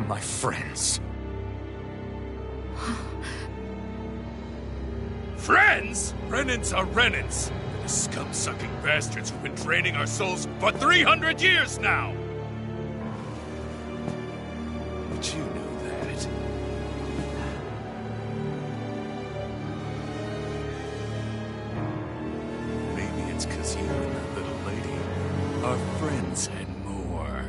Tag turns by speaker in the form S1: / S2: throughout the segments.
S1: They're my friends.
S2: Friends? Renans are Renans. The scum-sucking bastards who've been draining our souls for 300 years now! But you know that. Maybe it's 'cause you and that little lady are friends and more.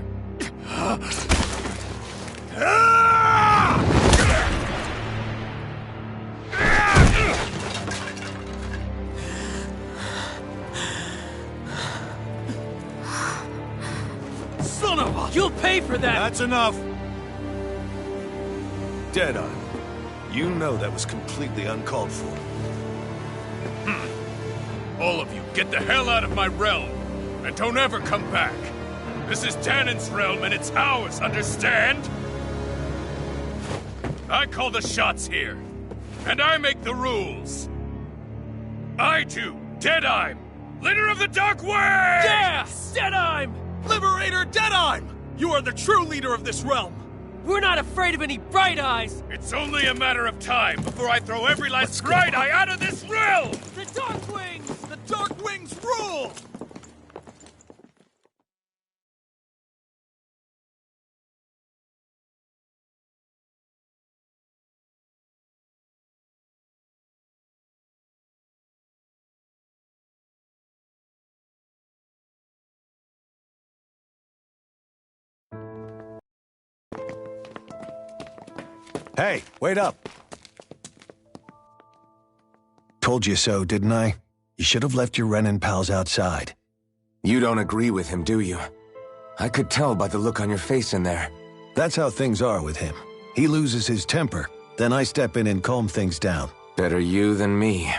S3: Son of a... You'll pay for that!
S4: That's enough! Deadeye, you know that was completely uncalled for.
S2: All of you, get the hell out of my realm! And don't ever come back! This is Tannin's realm and it's ours, understand? I call the shots here. And I make the rules. I do, Deadeye, leader of the Dark Way!
S3: Yeah! Deadeye!
S4: Liberator Deadeye! You are the true leader of this realm!
S3: We're not afraid of any Bright Eyes!
S2: It's only a matter of time before I throw every last Bright Eye out of this realm!
S3: The Dark Wings!
S4: The Dark Wings rule! Hey, wait up! Told you so, didn't I? You should have left your Renin pals outside.
S1: You don't agree with him, do you? I could tell by the look on your face in there.
S4: That's how things are with him. He loses his temper, then I step in and calm things down.
S1: Better you than me.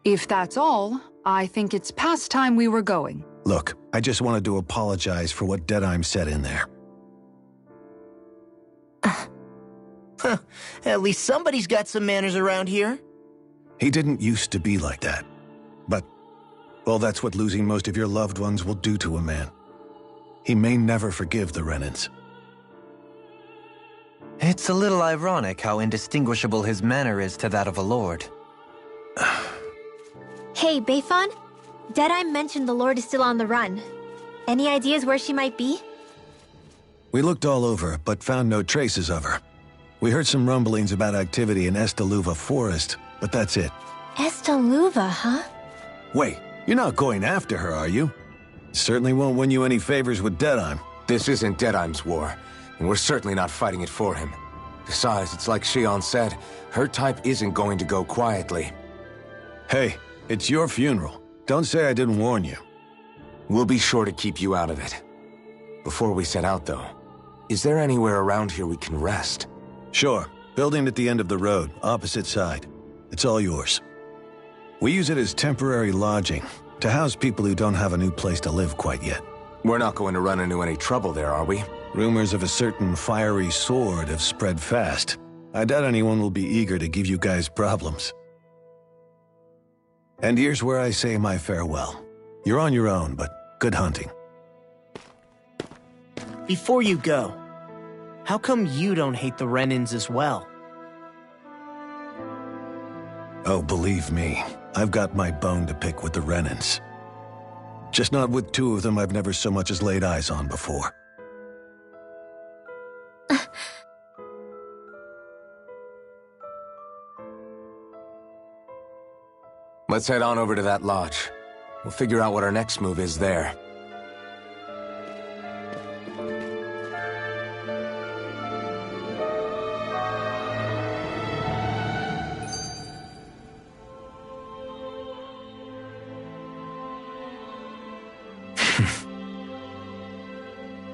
S5: If that's all, I think it's past time we were going.
S4: Look, I just wanted to apologize for what Deadeye said in there.
S6: At least somebody's got some manners around here.
S4: He didn't used to be like that. But, well, that's what losing most of your loved ones will do to a man. He may never forgive the Renans.
S7: It's a little ironic how indistinguishable his manner is to that of a lord.
S8: Hey, Bayfon? Deadeye mentioned the Lord is still on the run. Any ideas where she might be?
S4: We looked all over, but found no traces of her. We heard some rumblings about activity in Estaluva Forest, but that's it.
S8: Estaluva, huh?
S4: Wait, you're not going after her, are you? Certainly won't win you any favors with Deadeye.
S1: This isn't Deadeye's war, and we're certainly not fighting it for him. Besides, it's like Shion said, her type isn't going to go quietly.
S4: Hey, it's your funeral. Don't say I didn't warn you.
S1: We'll be sure to keep you out of it. Before we set out, though, is there anywhere around here we can rest?
S4: Sure. Building at the end of the road, opposite side. It's all yours. We use it as temporary lodging, to house people who don't have a new place to live quite yet.
S1: We're not going to run into any trouble there, are we?
S4: Rumors of a certain fiery sword have spread fast. I doubt anyone will be eager to give you guys problems. And here's where I say my farewell. You're on your own, but good hunting.
S6: Before you go, how come you don't hate the Renans as well?
S4: Oh, believe me, I've got my bone to pick with the Renans. Just not with two of them I've never so much as laid eyes on before.
S1: Let's head on over to that lodge. We'll figure out what our next move is there.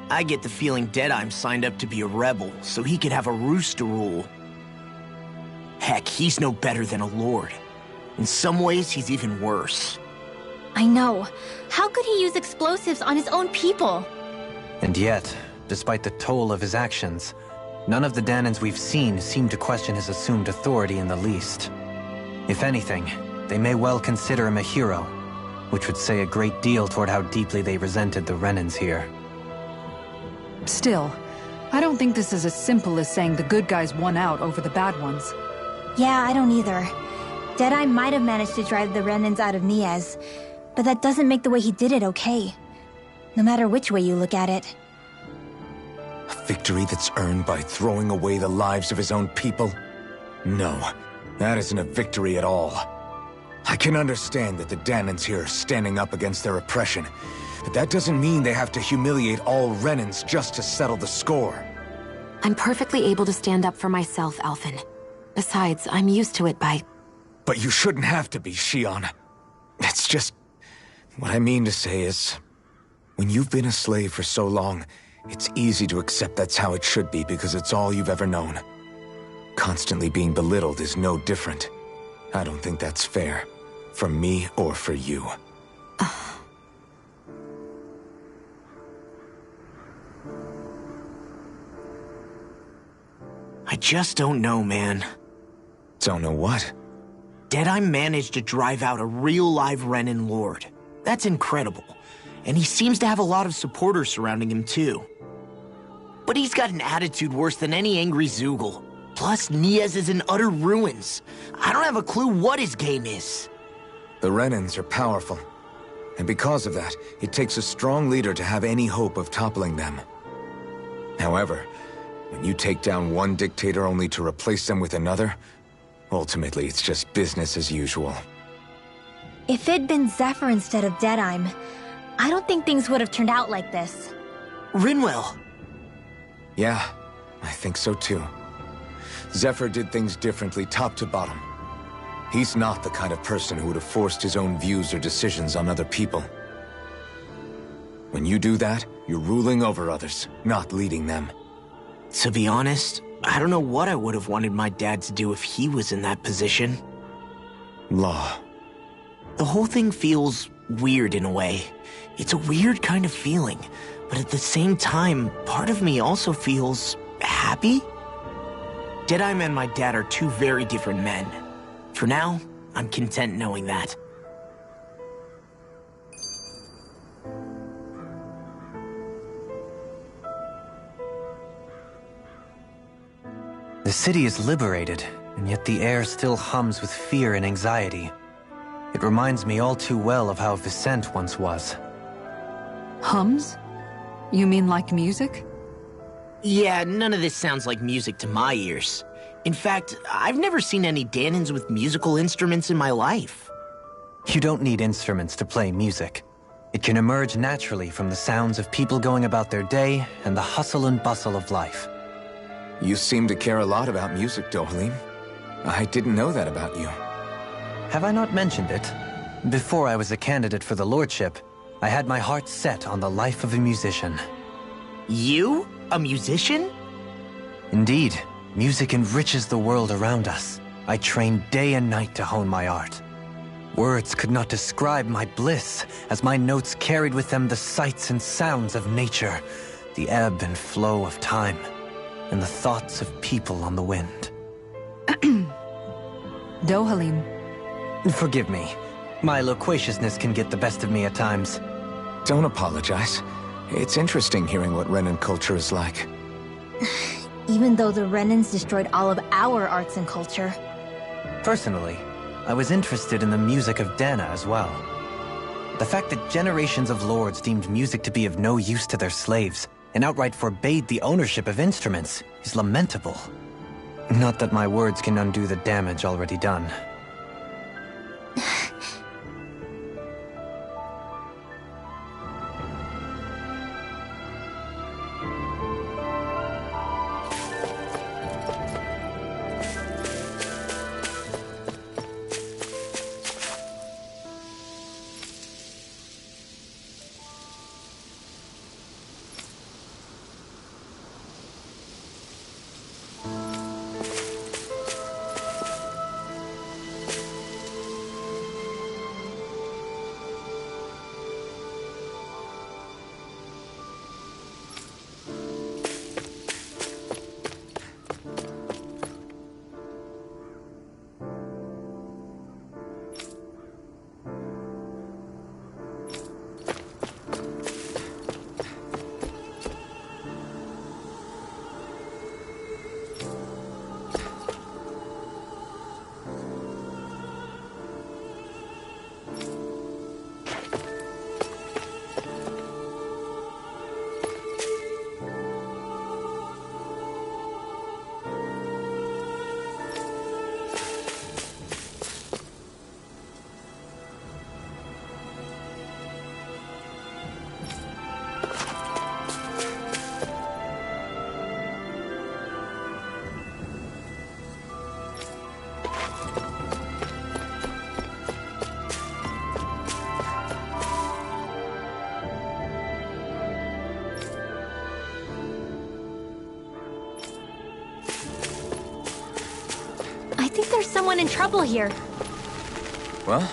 S6: I get the feeling Deadeye's signed up to be a rebel, so he could have a roost to rule. Heck, he's no better than a lord. In some ways, he's even worse.
S8: I know. How could he use explosives on his own people?
S7: And yet, despite the toll of his actions, none of the Danans we've seen seem to question his assumed authority in the least. If anything, they may well consider him a hero, which would say a great deal toward how deeply they resented the Renans here.
S5: Still, I don't think this is as simple as saying the good guys won out over the bad ones.
S8: Yeah, I don't either. Deadeye might have managed to drive the Renans out of Niaz, but that doesn't make the way he did it okay. No matter which way you look at it.
S1: A victory that's earned by throwing away the lives of his own people? No, that isn't a victory at all. I can understand that the Danans here are standing up against their oppression, but that doesn't mean they have to humiliate all Renans just to settle the score.
S9: I'm perfectly able to stand up for myself, Alphen. Besides, I'm used to it by...
S1: But you shouldn't have to be, Shion. It's just... What I mean to say is... When you've been a slave for so long, it's easy to accept that's how it should be because it's all you've ever known. Constantly being belittled is no different. I don't think that's fair. For me or for you.
S6: I just don't know, man.
S1: Don't know what?
S6: Deadeye managed to drive out a real live Renan Lord. That's incredible. And he seems to have a lot of supporters surrounding him, too. But he's got an attitude worse than any angry Zoogle. Plus, Niaz is in utter ruins. I don't have a clue what his game is.
S1: The Renans are powerful. And because of that, it takes a strong leader to have any hope of toppling them. However, when you take down one dictator only to replace them with another, ultimately it's just business as usual.
S8: If it'd been Zephyr instead of Deadeye, I don't think things would have turned out like this.
S6: Rinwell.
S1: Yeah, I think so too. Zephyr did things differently top to bottom. He's not the kind of person who would have forced his own views or decisions on other people. When you do that, you're ruling over others, not leading them.
S6: To be honest, I don't know what I would have wanted my dad to do if he was in that position.
S1: Law.
S6: The whole thing feels weird in a way. It's a weird kind of feeling, but at the same time, part of me also feels happy. Deadeye and my dad are two very different men. For now, I'm content knowing that.
S7: The city is liberated, and yet the air still hums with fear and anxiety. It reminds me all too well of how Vicente once was.
S5: Hums? You mean like music?
S6: Yeah, none of this sounds like music to my ears. In fact, I've never seen any Danans with musical instruments in my life.
S7: You don't need instruments to play music. It can emerge naturally from the sounds of people going about their day and the hustle and bustle of life.
S1: You seem to care a lot about music, Dohalim. I didn't know that about you.
S7: Have I not mentioned it? Before I was a candidate for the lordship, I had my heart set on the life of a musician.
S6: You? A musician?
S7: Indeed, music enriches the world around us. I trained day and night to hone my art. Words could not describe my bliss, as my notes carried with them the sights and sounds of nature, the ebb and flow of time, and the thoughts of people on the wind.
S5: Dohalim.
S7: Forgive me. My loquaciousness can get the best of me at times.
S1: Don't apologize. It's interesting hearing what Renan culture is like.
S8: Even though the Renans destroyed all of our arts and culture.
S7: Personally, I was interested in the music of Dana as well. The fact that generations of lords deemed music to be of no use to their slaves and outright forbade the ownership of instruments is lamentable. Not that my words can undo the damage already done.
S8: anyone in trouble here.
S1: Well?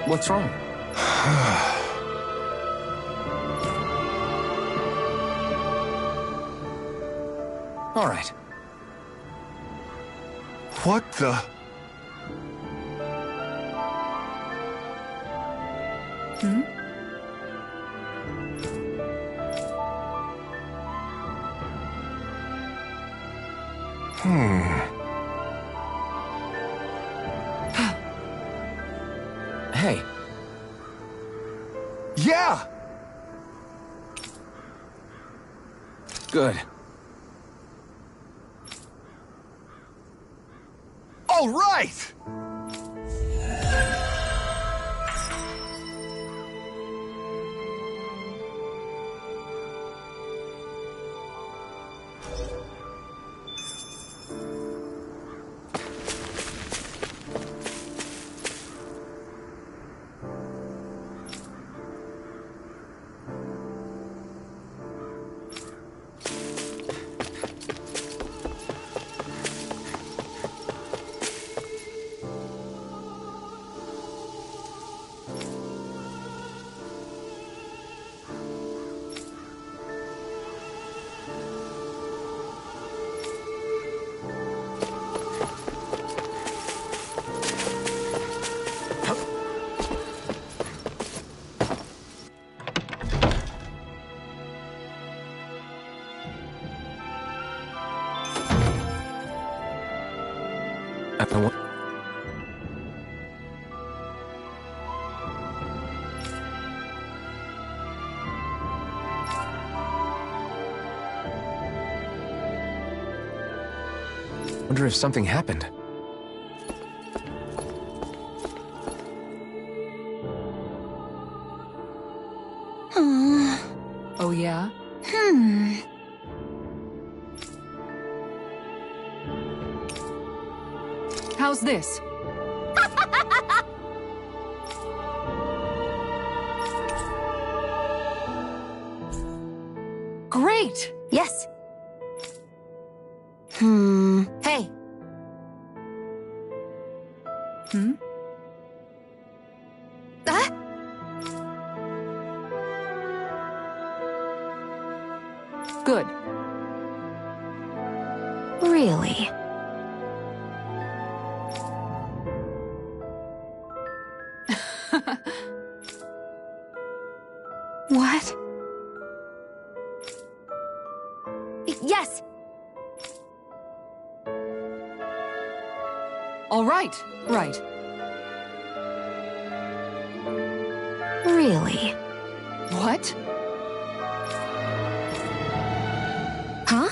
S1: What's wrong? All right.
S2: What the?
S1: Hey.
S2: Yeah!
S1: Good.
S2: All right!
S1: Wonder if something happened.
S5: Oh, yeah? How's this? Great!
S8: Yes. Hey. Ah?
S5: Good.
S8: Really? What? Yes!
S5: All right, right.
S8: Really?
S5: What?
S8: Huh?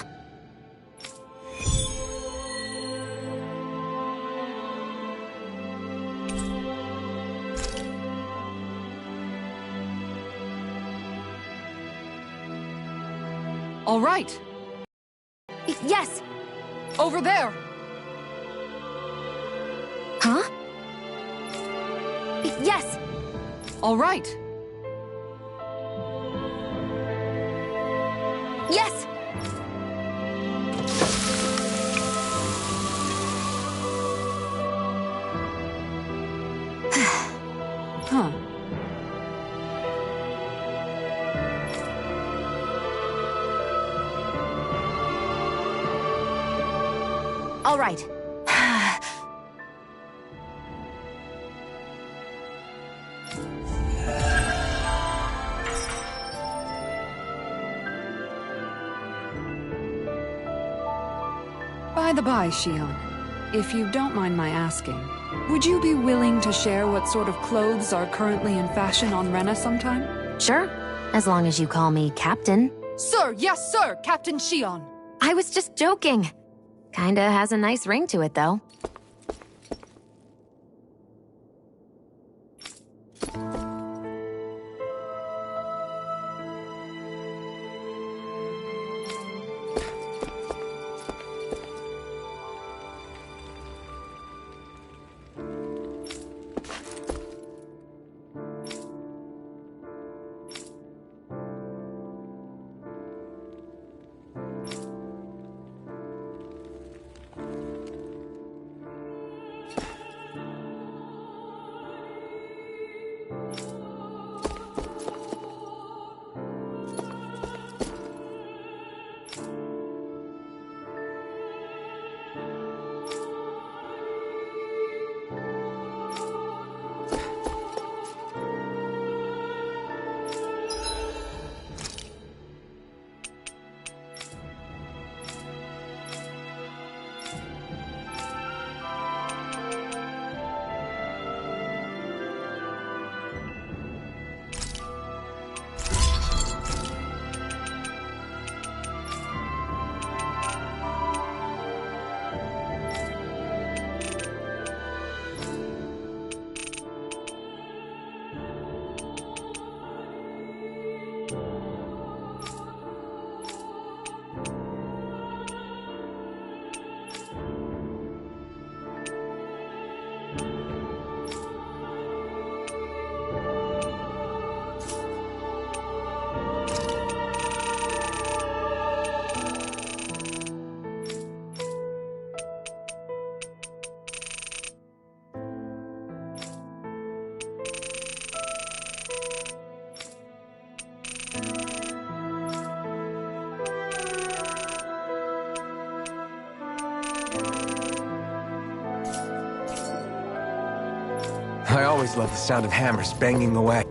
S5: All right.
S8: Yes!
S5: Over there.
S8: Huh? Yes!
S5: All right.
S8: Yes!
S5: Huh.
S8: All right.
S5: By the by, Shion, if you don't mind my asking, would you be willing to share what sort of clothes are currently in fashion on Rena sometime?
S9: Sure, as long as you call me Captain.
S5: Sir, yes, sir, Captain Shion.
S9: I was just joking. Kinda has a nice ring to it, though.
S1: I always love the sound of hammers banging away.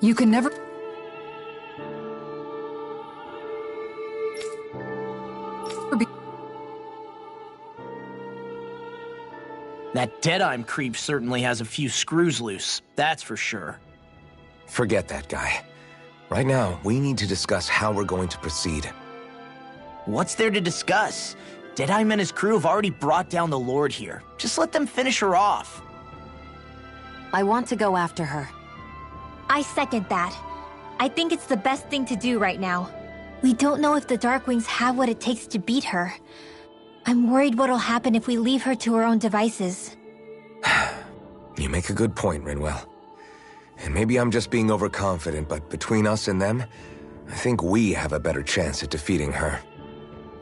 S5: You can never... be...
S6: That Deadeye creep certainly has a few screws loose, that's for sure.
S1: Forget that guy. Right now, we need to discuss how we're going to proceed.
S6: What's there to discuss? Deadeye and his crew have already brought down the Lord here. Just let them finish her off.
S9: I want to go after her.
S8: I second that. I think it's the best thing to do right now. We don't know if the Darkwings have what it takes to beat her. I'm worried what'll happen if we leave her to her own devices.
S1: You make a good point, Rinwell. And maybe I'm just being overconfident, but between us and them, I think we have a better chance at defeating her.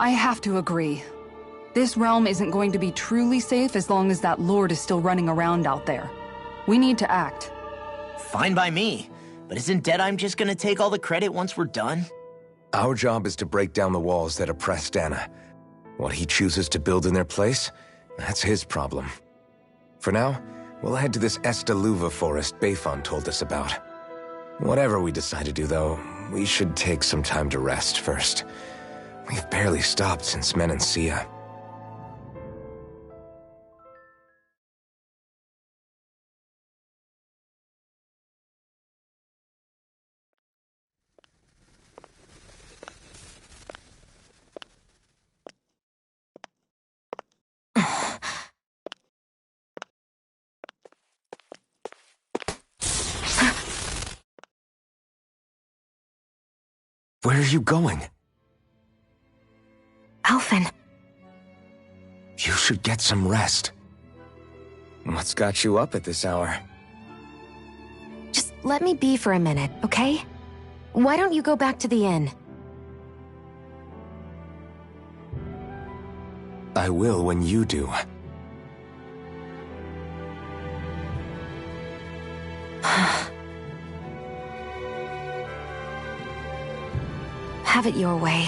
S5: I have to agree. This realm isn't going to be truly safe as long as that Lord is still running around out there. We need to act.
S6: Fine by me. But isn't Deadeye just gonna take all the credit once we're done?
S1: Our job is to break down the walls that oppress Dana. What he chooses to build in their place, that's his problem. For now, we'll head to this Estaluva forest Bayfon told us about. Whatever we decide to do, though, we should take some time to rest first. We've barely stopped since Menancia. Where are you going?
S9: Alphen.
S1: You should get some rest. What's got you up at this hour?
S9: Just let me be for a minute, okay? Why don't you go back to the inn?
S1: I will when you do.
S9: Have it your way.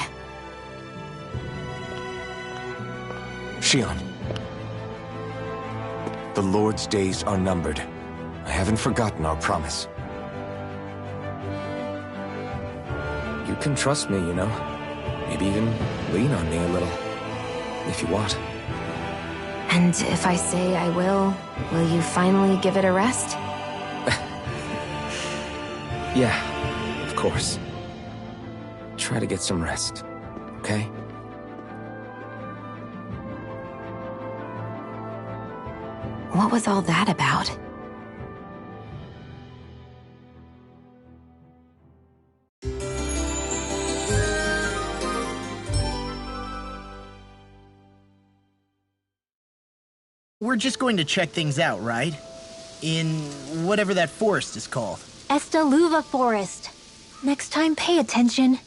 S1: Shion. The Lord's days are numbered. I haven't forgotten our promise. You can trust me, you know. Maybe even lean on me a little. If you want.
S9: And if I say I will you finally give it a rest?
S1: Yeah, of course. Try to get some rest, okay?
S9: What was all that about?
S6: We're just going to check things out, right? In whatever that forest is called.
S8: Estaluva Forest. Next time, pay attention.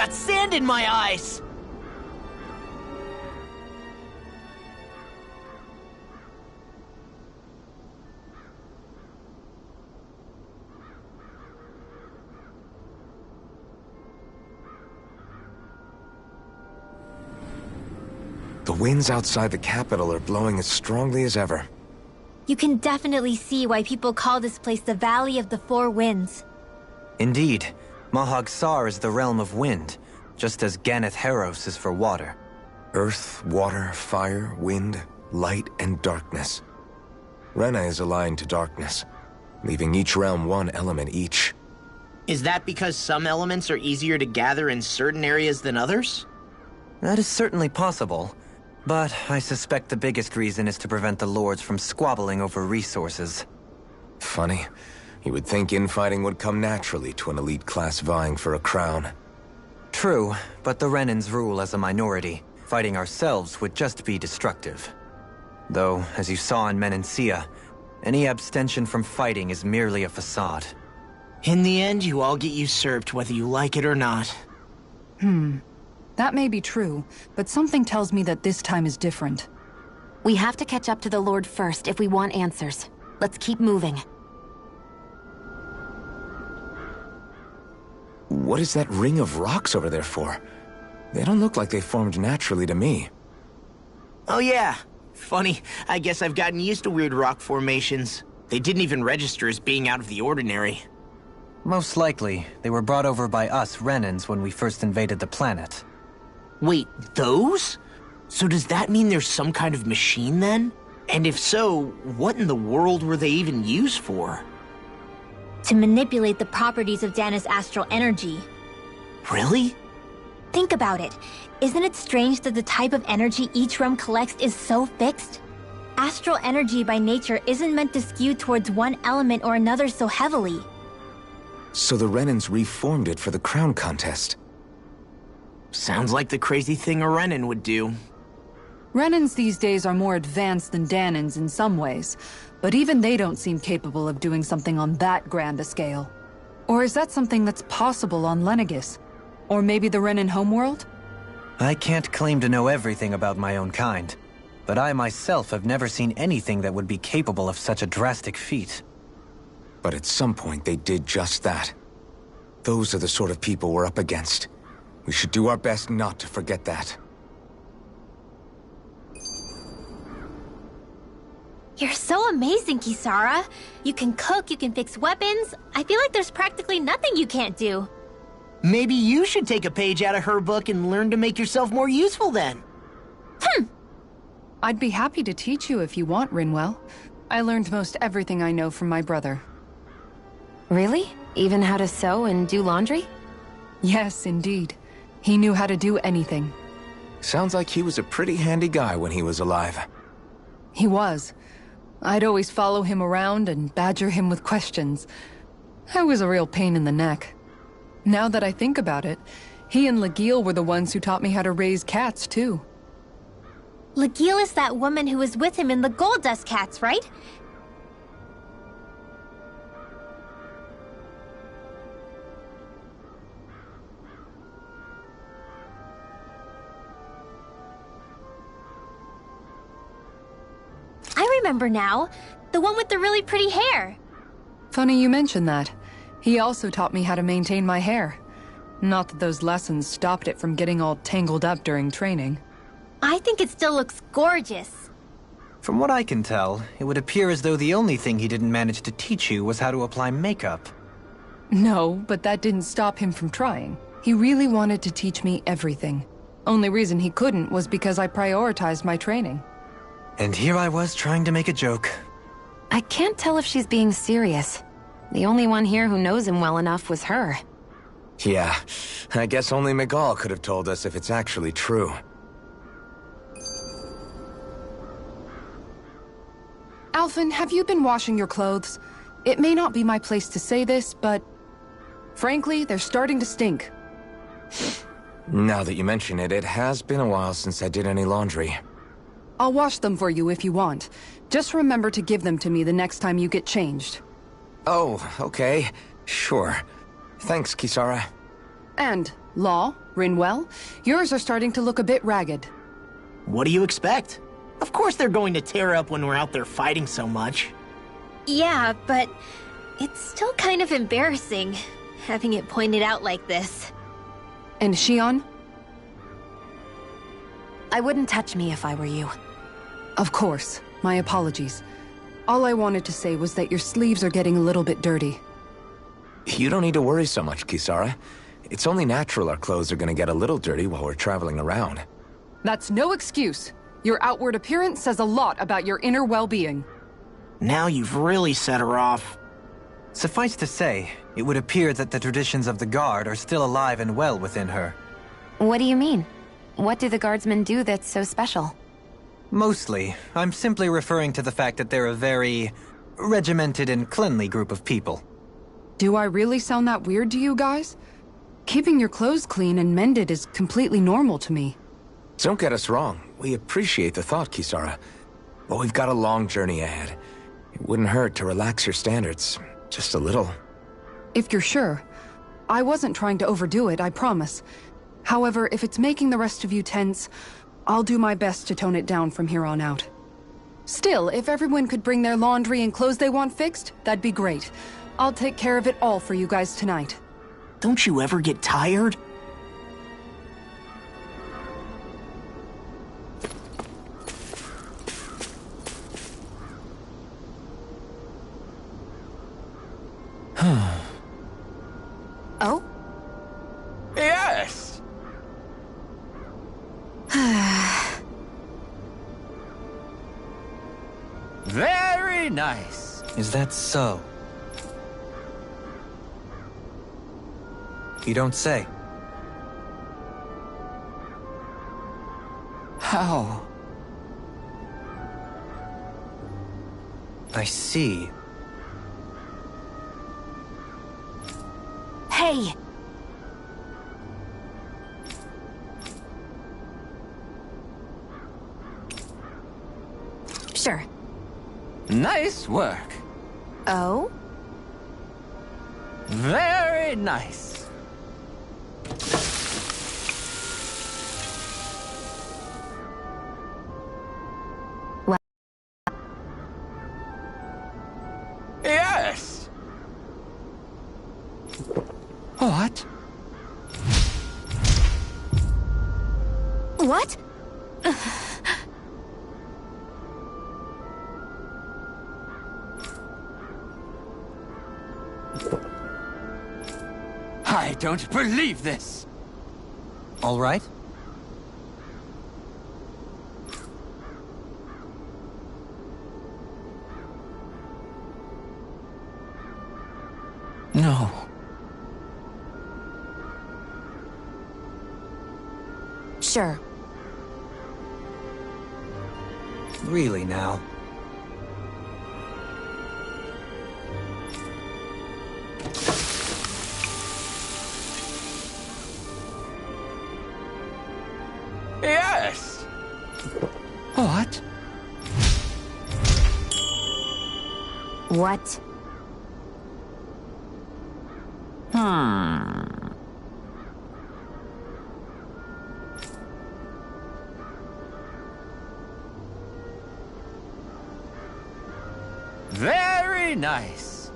S6: got sand in my eyes!
S1: The winds outside the capital are blowing as strongly as ever.
S8: You can definitely see why people call this place the Valley of the Four Winds.
S7: Indeed, Mahag Sar is the realm of wind, just as Ganeth Heros is for water.
S1: Earth, water, fire, wind, light, and darkness. Rena is aligned to darkness, leaving each realm one element each.
S6: Is that because some elements are easier to gather in certain areas than others?
S7: That is certainly possible, but I suspect the biggest reason is to prevent the lords from squabbling over resources.
S1: Funny. You would think infighting would come naturally to an elite class vying for a crown.
S7: True, but the Renans rule as a minority. Fighting ourselves would just be destructive. Though, as you saw in Menancia, any abstention from fighting is merely a facade.
S6: In the end, you all get usurped whether you like it or not.
S5: That may be true, but something tells me that this time is different.
S9: We have to catch up to the Lord first if we want answers. Let's keep moving.
S1: What is that ring of rocks over there for? They don't look like they formed naturally to me.
S6: Oh yeah. Funny, I guess I've gotten used to weird rock formations. They didn't even register as being out of the ordinary.
S7: Most likely, they were brought over by us Renans when we first invaded the planet.
S6: Wait, those? So does that mean there's some kind of machine then? And if so, what in the world were they even used for?
S8: To manipulate the properties of Dana's astral energy.
S6: Really?
S8: Think about it. Isn't it strange that the type of energy each realm collects is so fixed? Astral energy by nature isn't meant to skew towards one element or another so heavily.
S1: So the Renans reformed it for the crown contest.
S6: Sounds like the crazy thing a Renan would do.
S5: Renans these days are more advanced than Danans in some ways, but even they don't seem capable of doing something on that grand a scale. Or is that something that's possible on Lenegis? Or maybe the Renan homeworld?
S7: I can't claim to know everything about my own kind, but I myself have never seen anything that would be capable of such a drastic feat.
S1: But at some point they did just that. Those are the sort of people we're up against. We should do our best not to forget that.
S8: You're so amazing, Kisara. You can cook, you can fix weapons. I feel like there's practically nothing you can't do.
S6: Maybe you should take a page out of her book and learn to make yourself more useful then.
S5: I'd be happy to teach you if you want, Rinwell. I learned most everything I know from my brother.
S9: Really? Even how to sew and do laundry?
S5: Yes, indeed. He knew how to do anything.
S1: Sounds like he was a pretty handy guy when he was alive.
S5: He was. I'd always follow him around and badger him with questions. I was a real pain in the neck. Now that I think about it, he and Legil were the ones who taught me how to raise cats, too.
S8: Legil is that woman who was with him in the Gold Dust Cats, right? I remember now. The one with the really pretty hair.
S5: Funny you mention that. He also taught me how to maintain my hair. Not that those lessons stopped it from getting all tangled up during training.
S8: I think it still looks gorgeous.
S7: From what I can tell, it would appear as though the only thing he didn't manage to teach you was how to apply makeup.
S5: No, but that didn't stop him from trying. He really wanted to teach me everything. Only reason he couldn't was because I prioritized my training.
S7: And here I was trying to make a joke.
S9: I can't tell if she's being serious. The only one here who knows him well enough was her.
S1: Yeah, I guess only Miguel could have told us if it's actually true.
S5: Alphen, have you been washing your clothes? It may not be my place to say this, but... frankly, they're starting to stink.
S1: Now that you mention it, it has been a while since I did any laundry.
S5: I'll wash them for you if you want. Just remember to give them to me the next time you get changed.
S1: Oh, okay. Sure. Thanks, Kisara.
S5: And, Law, Rinwell, yours are starting to look a bit ragged.
S6: What do you expect? Of course they're going to tear up when we're out there fighting so much.
S8: Yeah, but it's still kind of embarrassing, having it pointed out like this.
S5: And Shion?
S9: I wouldn't touch me if I were you.
S5: Of course. My apologies. All I wanted to say was that your sleeves are getting a little bit dirty.
S1: You don't need to worry so much, Kisara. It's only natural our clothes are gonna get a little dirty while we're traveling around.
S5: That's no excuse. Your outward appearance says a lot about your inner well-being.
S6: Now you've really set her off.
S7: Suffice to say, it would appear that the traditions of the Guard are still alive and well within her.
S9: What do you mean? What do the guardsmen do that's so special?
S7: Mostly, I'm simply referring to the fact that they're a very regimented and cleanly group of people.
S5: Do I really sound that weird to you guys? Keeping your clothes clean and mended is completely normal to me.
S1: Don't get us wrong. We appreciate the thought, Kisara. But we've got a long journey ahead. It wouldn't hurt to relax your standards. Just a little.
S5: If you're sure. I wasn't trying to overdo it, I promise. However, if it's making the rest of you tense, I'll do my best to tone it down from here on out. Still, if everyone could bring their laundry and clothes they want fixed, that'd be great. I'll take care of it all for you guys tonight.
S6: Don't you ever get tired?
S9: Oh?
S2: Yes! Very nice.
S7: Is that so? You don't say.
S2: How?
S7: I see.
S9: Hey! Sure.
S2: Nice work.
S9: Oh?
S2: Very nice. Yes!
S1: What?
S9: What?
S2: I don't believe this.
S7: All right?
S1: No.
S9: Sure.
S7: Really now.
S2: Yes!
S1: What?
S9: What?
S2: Very nice.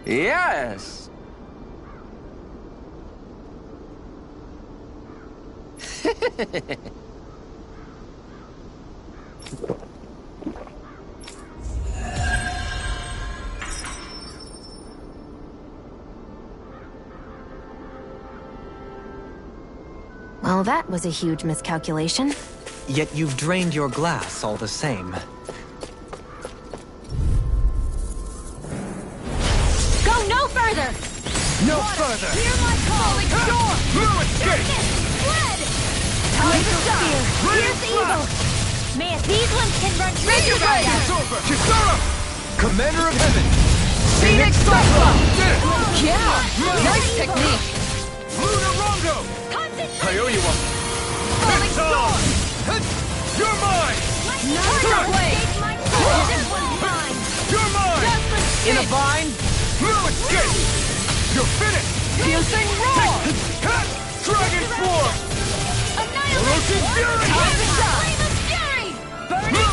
S2: Yes.
S9: Well, that was a huge miscalculation.
S7: Yet you've drained your glass all the same.
S8: Go no further!
S2: No further.
S8: Hear my call! Storm!
S2: No escape.
S8: Fled! Time to stop! Here's the evil! Man, these ones can run treasure right out!
S2: It's over. Kisara! Commander of Heaven.
S8: Phoenix Cyclone!
S5: Yeah! Nice technique!
S2: Lunar Rongo. I owe you one.
S8: Falling storm!
S2: You're mine.
S8: Turtle blade! This one's mine!
S2: You're mine.
S8: Just
S7: In a
S5: Piercing roar!
S2: Dragon form! Annihilation fury!
S5: Flame of fury! Burning!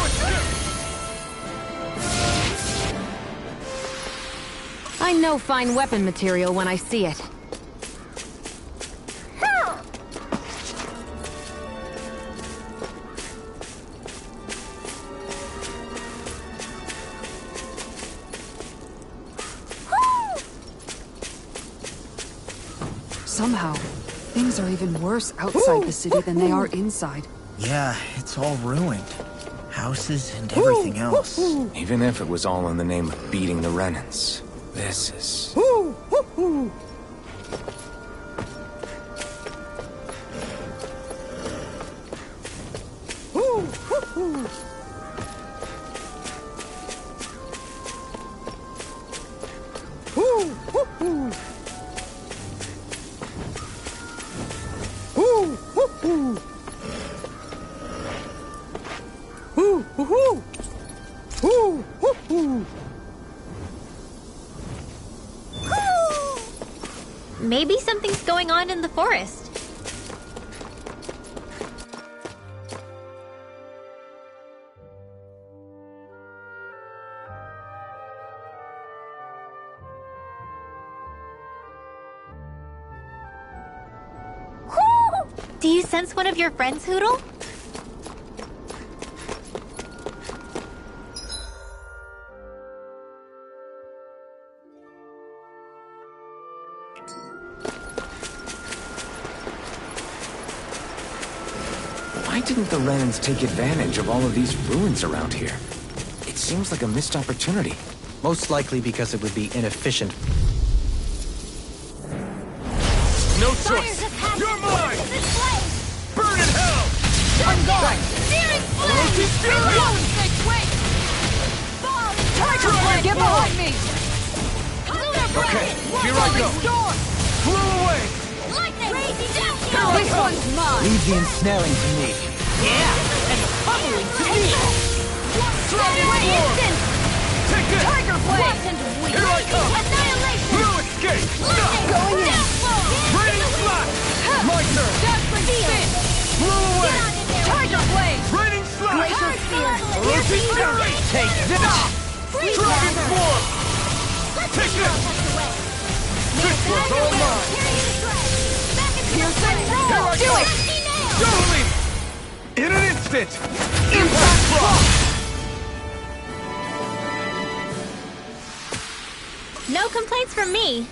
S9: I know fine weapon material when I see it.
S10: Somehow, things are even worse outside the city than they are inside.
S6: Yeah, it's all ruined. Houses and everything else.
S1: Even if it was all in the name of beating the Renans, this is...
S8: Maybe something's going on in the forest. Do you sense one of your friends, Hoodle?
S1: Why didn't the Renans take advantage of all of these ruins around here? It seems like a missed opportunity.
S7: Most likely because it would be inefficient.
S2: No choice! You're mine! Burn in hell!
S5: I'm gone!
S3: Searing
S2: Roasted fury!
S5: Tiger Blade, get behind me!
S2: Okay, here I go! Flew away!
S5: This one's mine!
S7: Leave the ensnaring to me.
S3: Pummeling to me!
S5: Dragon Blade!
S2: Take this!
S5: Tiger Blade!
S2: Here I come! No escape!
S5: Going in!
S2: Raining slash! My turn!
S5: Dazzling spin!
S2: Flew away!
S5: Tiger Blade!
S2: Raining slash!
S5: Glacier Spear!
S2: Roasted fury!
S7: Take this!
S2: Dragon form! Take this! This was all mine!
S5: Piercing roar! Do it!
S2: Totally! In an instant!
S5: Impact Frost!
S8: No complaints from me.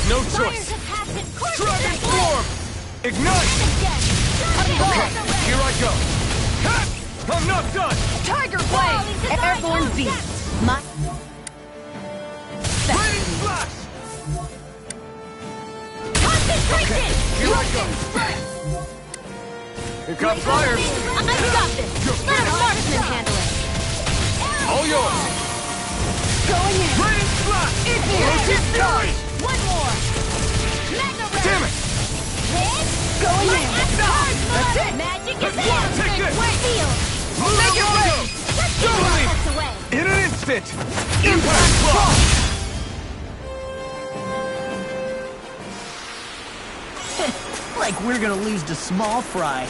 S2: No choice! Dragon form! Ignite! Okay, here I go! Ha! I'm not done!
S5: Tiger Blade!
S9: Airborne beast. My
S2: Raining slash!
S8: Concentration!
S2: Here I go! Here comes fire!
S8: I've got this! Let a marksman handle it!
S2: All yours!
S5: Going in!
S2: Raining slash! Roasted fury!
S8: One more! Mega
S2: Damn it!
S5: Going in!
S8: That's it! Magic is
S2: Let's take this!
S8: Seal!
S2: Make it rain! Totally!
S8: That's away!
S2: In an instant! Impact Frost!
S6: Like we're gonna lose to small fry.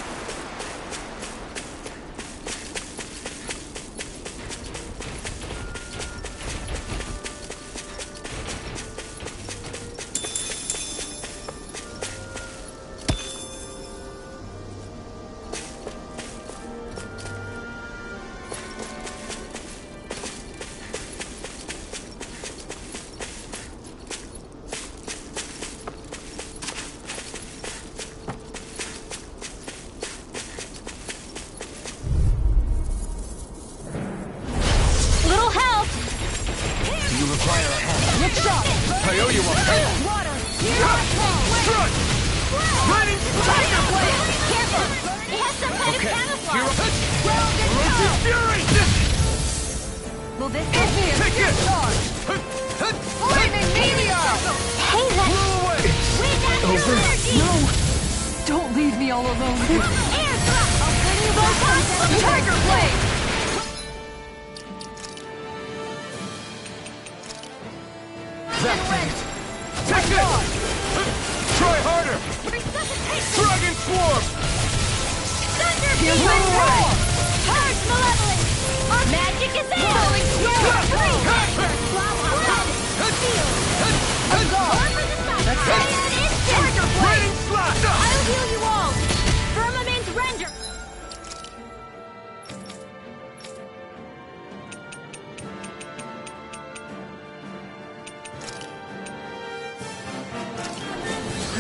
S3: Will this hit me?
S2: Take it!
S3: Flaming meteor!
S8: Hey, that...
S5: Over? No! Don't leave me all alone here.
S3: Air thrust! I'll bring you both up! Tiger blade!
S2: Take it! Try harder! Dragon Swarm!
S3: Thunder
S5: Here's
S3: beam!
S5: my roll!
S3: Purge malevolence! Our magic is in! Falling snow! I'm gone! That's right! Tiger blade!
S2: Raining Slash!
S3: I'll heal you all! Firmament render!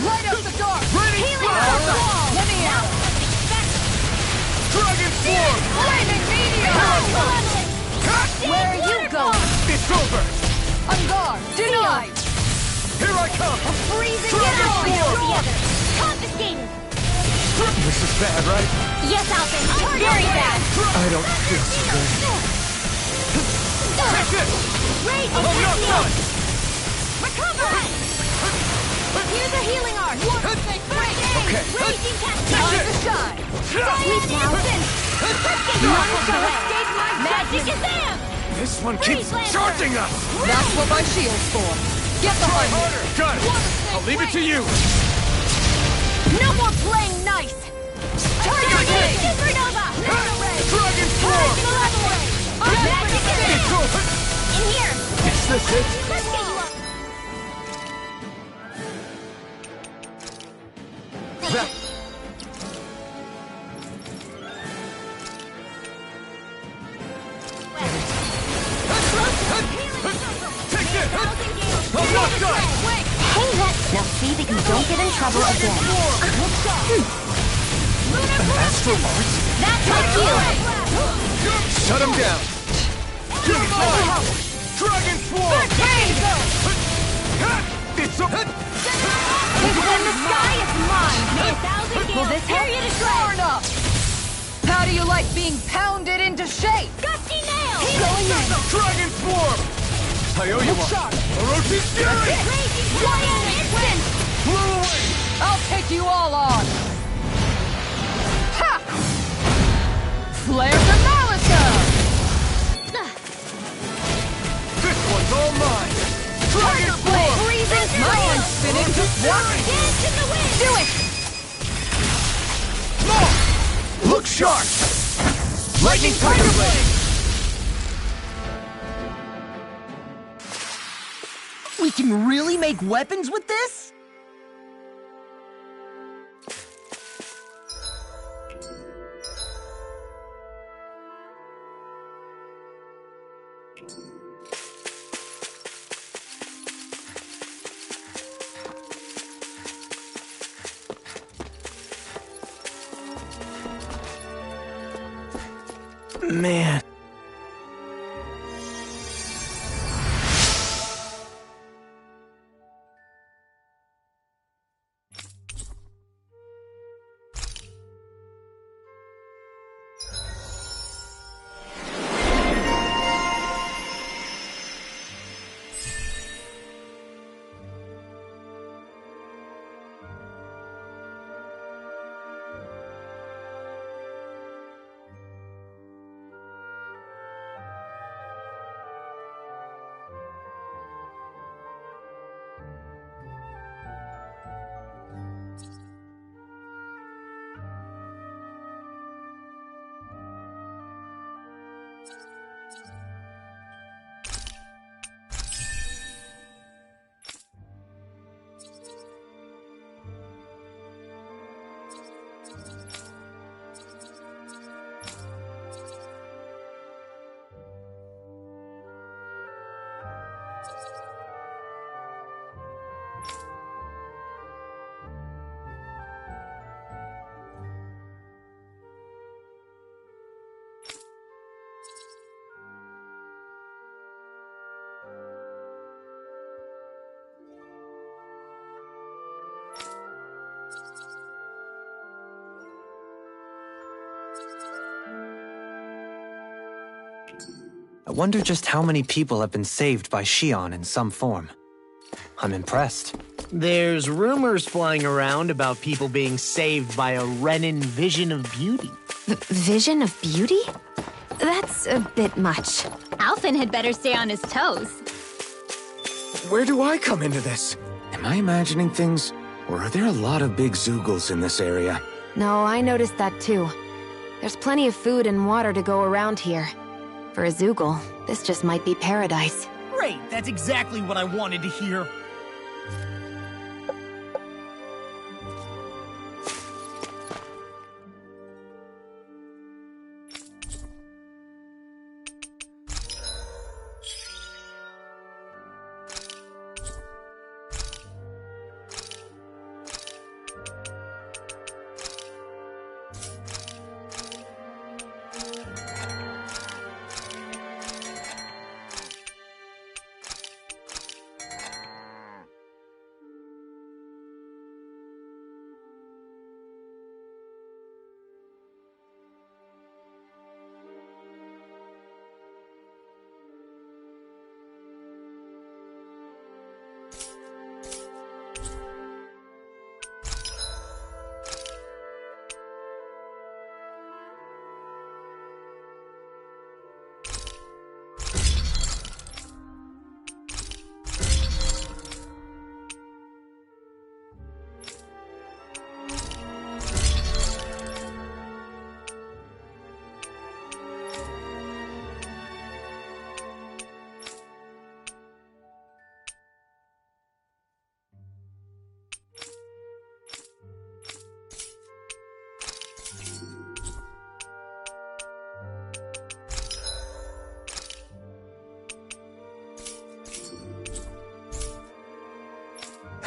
S5: Light up the dark!
S2: Raining
S3: Healing
S2: Slash!
S3: from the wall!
S5: Let me out!
S2: Dragon Swarm!
S5: Flaming meteor!
S3: Where are you going?
S2: It's over!
S5: On guard! Denied!
S2: Here I come!
S3: Freezing
S2: Dragon
S3: down!
S2: Swarm!
S3: Together! Confiscated!
S1: This is bad, right?
S3: Yes, Alvin! Very bad!
S1: I don't feel so good.
S2: Take this!
S3: Raise
S2: I'm not done!
S3: Recover! Here's a healing art!
S2: Okay.
S3: Raging
S5: Time
S3: cascade!
S5: to shine!
S3: Sleep now! None shall escape my magic is in!
S2: This one keeps charging us!
S5: That's what my shield's for. Get behind me!
S2: Harder! Got it! I'll leave it to you!
S3: No more playing nice! Tiger blade! Supernova!
S2: Dragon Swarm!
S3: Magic is in!
S2: It's over!
S3: In here!
S2: Is this it?
S3: Let's get you up!
S2: That... Take this! I'm not done!
S8: Hey, that... Now see that you don't get in trouble again.
S1: Astral Arts?
S3: That's my cue!
S1: Shut him down!
S2: Dragon Swarm! It's a...
S3: When the sky is mine! Will this help you to
S5: Fair enough! How do you like being pounded into shape?
S3: Gusty nail!
S5: Going in!
S2: Dragon Swarm! I owe you one! Orochi's Fury!
S3: Raging flying instant!
S2: Blew away!
S5: I'll take you all on! Ha! Flare to Malika!
S2: This one's all mine! Dragon
S5: Blade!
S2: Swarm!
S5: Freezing Mind spinning!
S3: Dance in the wind!
S5: Do it!
S2: Look sharp! Lightning Tiger Blade!
S6: We can really make weapons with this? Man.
S7: I wonder just how many people have been saved by Shion in some form. I'm impressed.
S6: There's rumors flying around about people being saved by a Renin vision of beauty.
S9: Vision of beauty? That's a bit much.
S3: Alphen had better stay on his toes.
S1: Where do I come into this? Am I imagining things? Or are there a lot of big Zoogles in this area?
S9: No, I noticed that too. There's plenty of food and water to go around here. For a Zoogle, this just might be paradise.
S6: Great, that's exactly what I wanted to hear.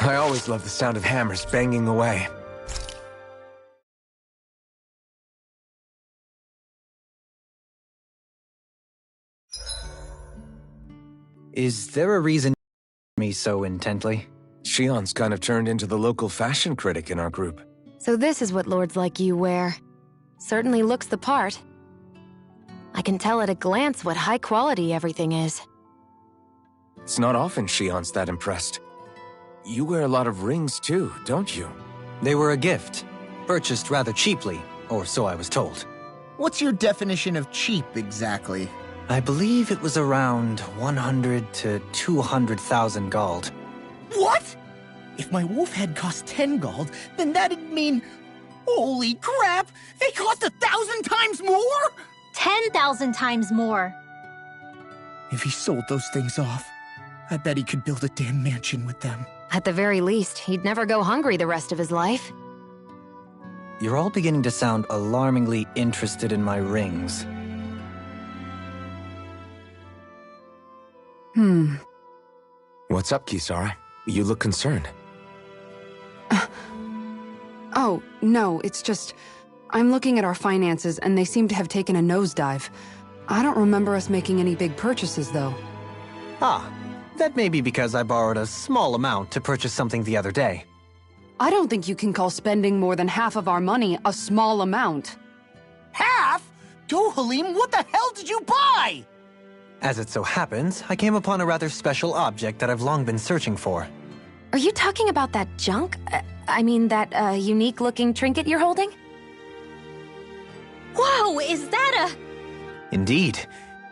S1: I always love the sound of hammers banging away.
S7: Is there a reason me so intently?
S1: Shion's kind of turned into the local fashion critic in our group.
S9: So this is what lords like you wear. Certainly looks the part. I can tell at a glance what high quality everything is.
S1: It's not often Shion's that impressed. You wear a lot of rings too, don't you?
S7: They were a gift, purchased rather cheaply, or so I was told.
S6: What's your definition of cheap, exactly?
S7: I believe it was around 100 to 200,000 gold.
S6: What? If my wolf head cost 10 gold, then that'd mean... Holy crap! They cost 1,000 times more?!
S3: 10,000 times more.
S6: If he sold those things off, I bet he could build a damn mansion with them.
S9: At the very least, he'd never go hungry the rest of his life.
S7: You're all beginning to sound alarmingly interested in my rings.
S1: What's up, Kisara? You look concerned.
S10: Oh, no, it's just... I'm looking at our finances, and they seem to have taken a nosedive. I don't remember us making any big purchases, though.
S7: Ah, that may be because I borrowed a small amount to purchase something the other day.
S10: I don't think you can call spending more than half of our money a small amount.
S6: Half? Dohalim, what the hell did you buy?
S7: As it so happens, I came upon a rather special object that I've long been searching for.
S9: Are you talking about that junk? I mean, that unique-looking trinket you're holding?
S3: Whoa, is that a...
S7: Indeed.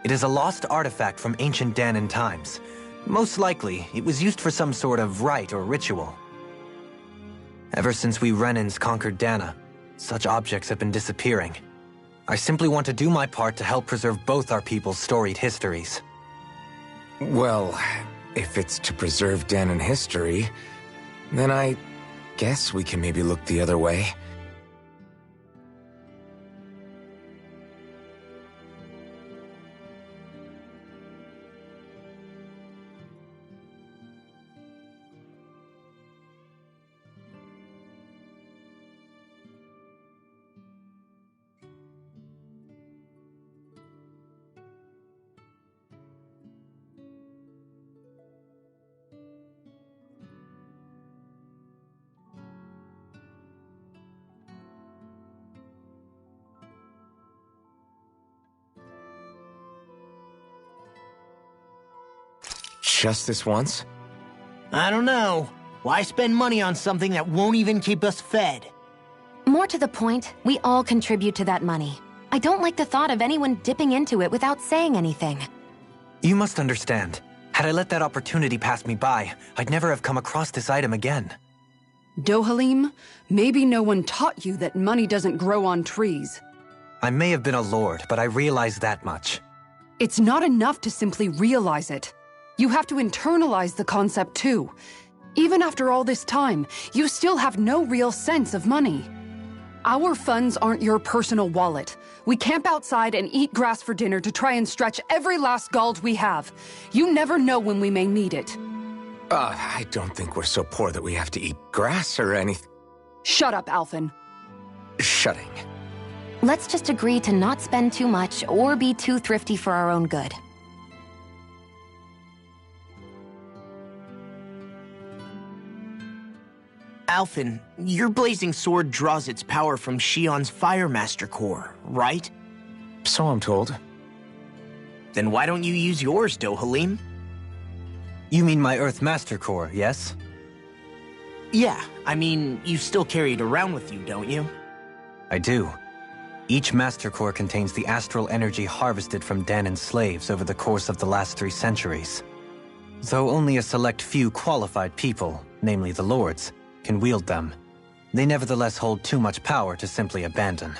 S7: It is a lost artifact from ancient Danan times. Most likely, it was used for some sort of rite or ritual. Ever since we Renins conquered Dana, such objects have been disappearing. I simply want to do my part to help preserve both our people's storied histories.
S1: Well, if it's to preserve Danan history, then I guess we can maybe look the other way. Just this once?
S6: I don't know. Why spend money on something that won't even keep us fed?
S9: More to the point, we all contribute to that money. I don't like the thought of anyone dipping into it without saying anything.
S7: You must understand. Had I let that opportunity pass me by, I'd never have come across this item again.
S10: Dohalim, maybe no one taught you that money doesn't grow on trees.
S7: I may have been a lord, but I realize that much.
S10: It's not enough to simply realize it. You have to internalize the concept too. Even after all this time, you still have no real sense of money. Our funds aren't your personal wallet. We camp outside and eat grass for dinner to try and stretch every last gold we have. You never know when we may need it.
S1: I don't think we're so poor that we have to eat grass or anything.
S10: Shut up, Alphen.
S1: Shutting.
S9: Let's just agree to not spend too much or be too thrifty for our own good.
S6: Alphen, your blazing sword draws its power from Shion's Firemaster core, right?
S1: So I'm told.
S6: Then why don't you use yours, Dohalim?
S7: You mean my Earth Master Core, yes?
S6: Yeah, I mean, you still carry it around with you, don't you?
S7: I do. Each Master Core contains the astral energy harvested from Danan's slaves over the course of the last 3 centuries. Though only a select few qualified people, namely the Lords, can wield them, they nevertheless hold too much power to simply abandon.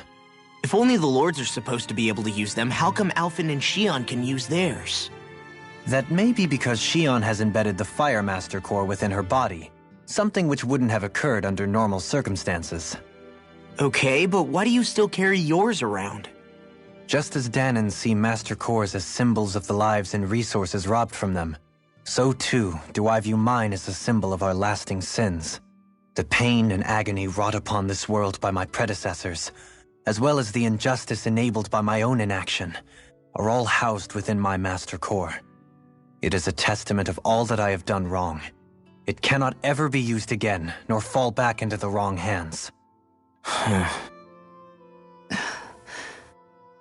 S6: If only the Lords are supposed to be able to use them, how come Alphen and Shion can use theirs?
S7: That may be because Shion has embedded the Firemaster Core within her body, something which wouldn't have occurred under normal circumstances.
S6: Okay, but why do you still carry yours around?
S7: Just as Danans see Master Cores as symbols of the lives and resources robbed from them, so too do I view mine as a symbol of our lasting sins. The pain and agony wrought upon this world by my predecessors, as well as the injustice enabled by my own inaction, are all housed within my Master Core. It is a testament of all that I have done wrong. It cannot ever be used again, nor fall back into the wrong hands.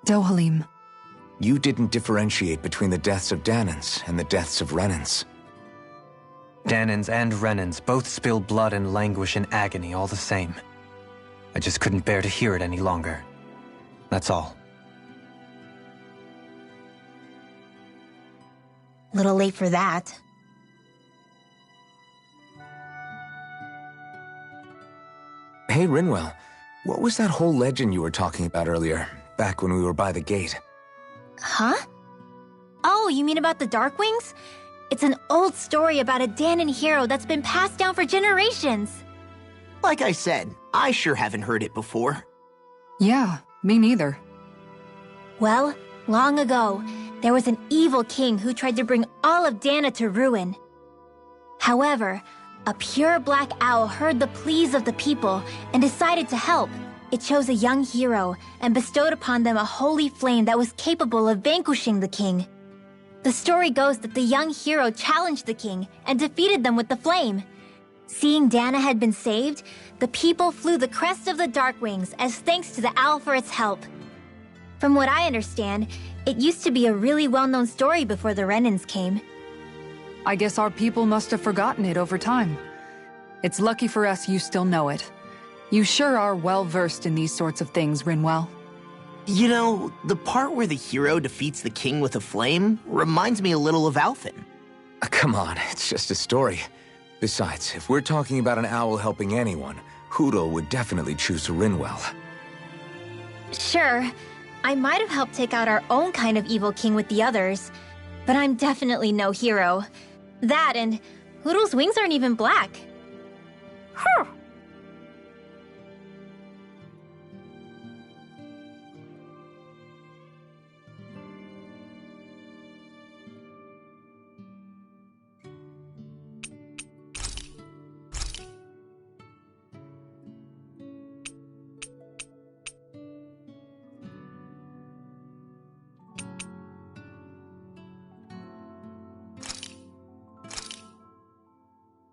S10: Dohalim.
S1: You didn't differentiate between the deaths of Danans and the deaths of Renans.
S7: Danans and Renans both spill blood and languish in agony all the same. I just couldn't bear to hear it any longer. That's all.
S8: Little late for that.
S1: Hey, Rinwell. What was that whole legend you were talking about earlier, back when we were by the gate?
S8: Huh? Oh, you mean about the Darkwings? It's an old story about a Danan hero that's been passed down for generations.
S6: Like I said, I sure haven't heard it before.
S10: Yeah, me neither.
S8: Well, long ago, there was an evil king who tried to bring all of Dana to ruin. However, a pure black owl heard the pleas of the people and decided to help. It chose a young hero and bestowed upon them a holy flame that was capable of vanquishing the king. The story goes that the young hero challenged the king and defeated them with the flame. Seeing Dana had been saved, the people flew the crest of the Darkwings as thanks to the owl for its help. From what I understand, it used to be a really well-known story before the Renans came.
S5: I guess our people must have forgotten it over time. It's lucky for us you still know it. You sure are well-versed in these sorts of things, Rinwell.
S6: You know, the part where the hero defeats the king with a flame reminds me a little of Alphen.
S1: Come on, it's just a story. Besides, if we're talking about an owl helping anyone, Hoodle would definitely choose Rinwell.
S8: Sure, I might have helped take out our own kind of evil king with the others, but I'm definitely no hero. That and Hoodle's wings aren't even black. Huh.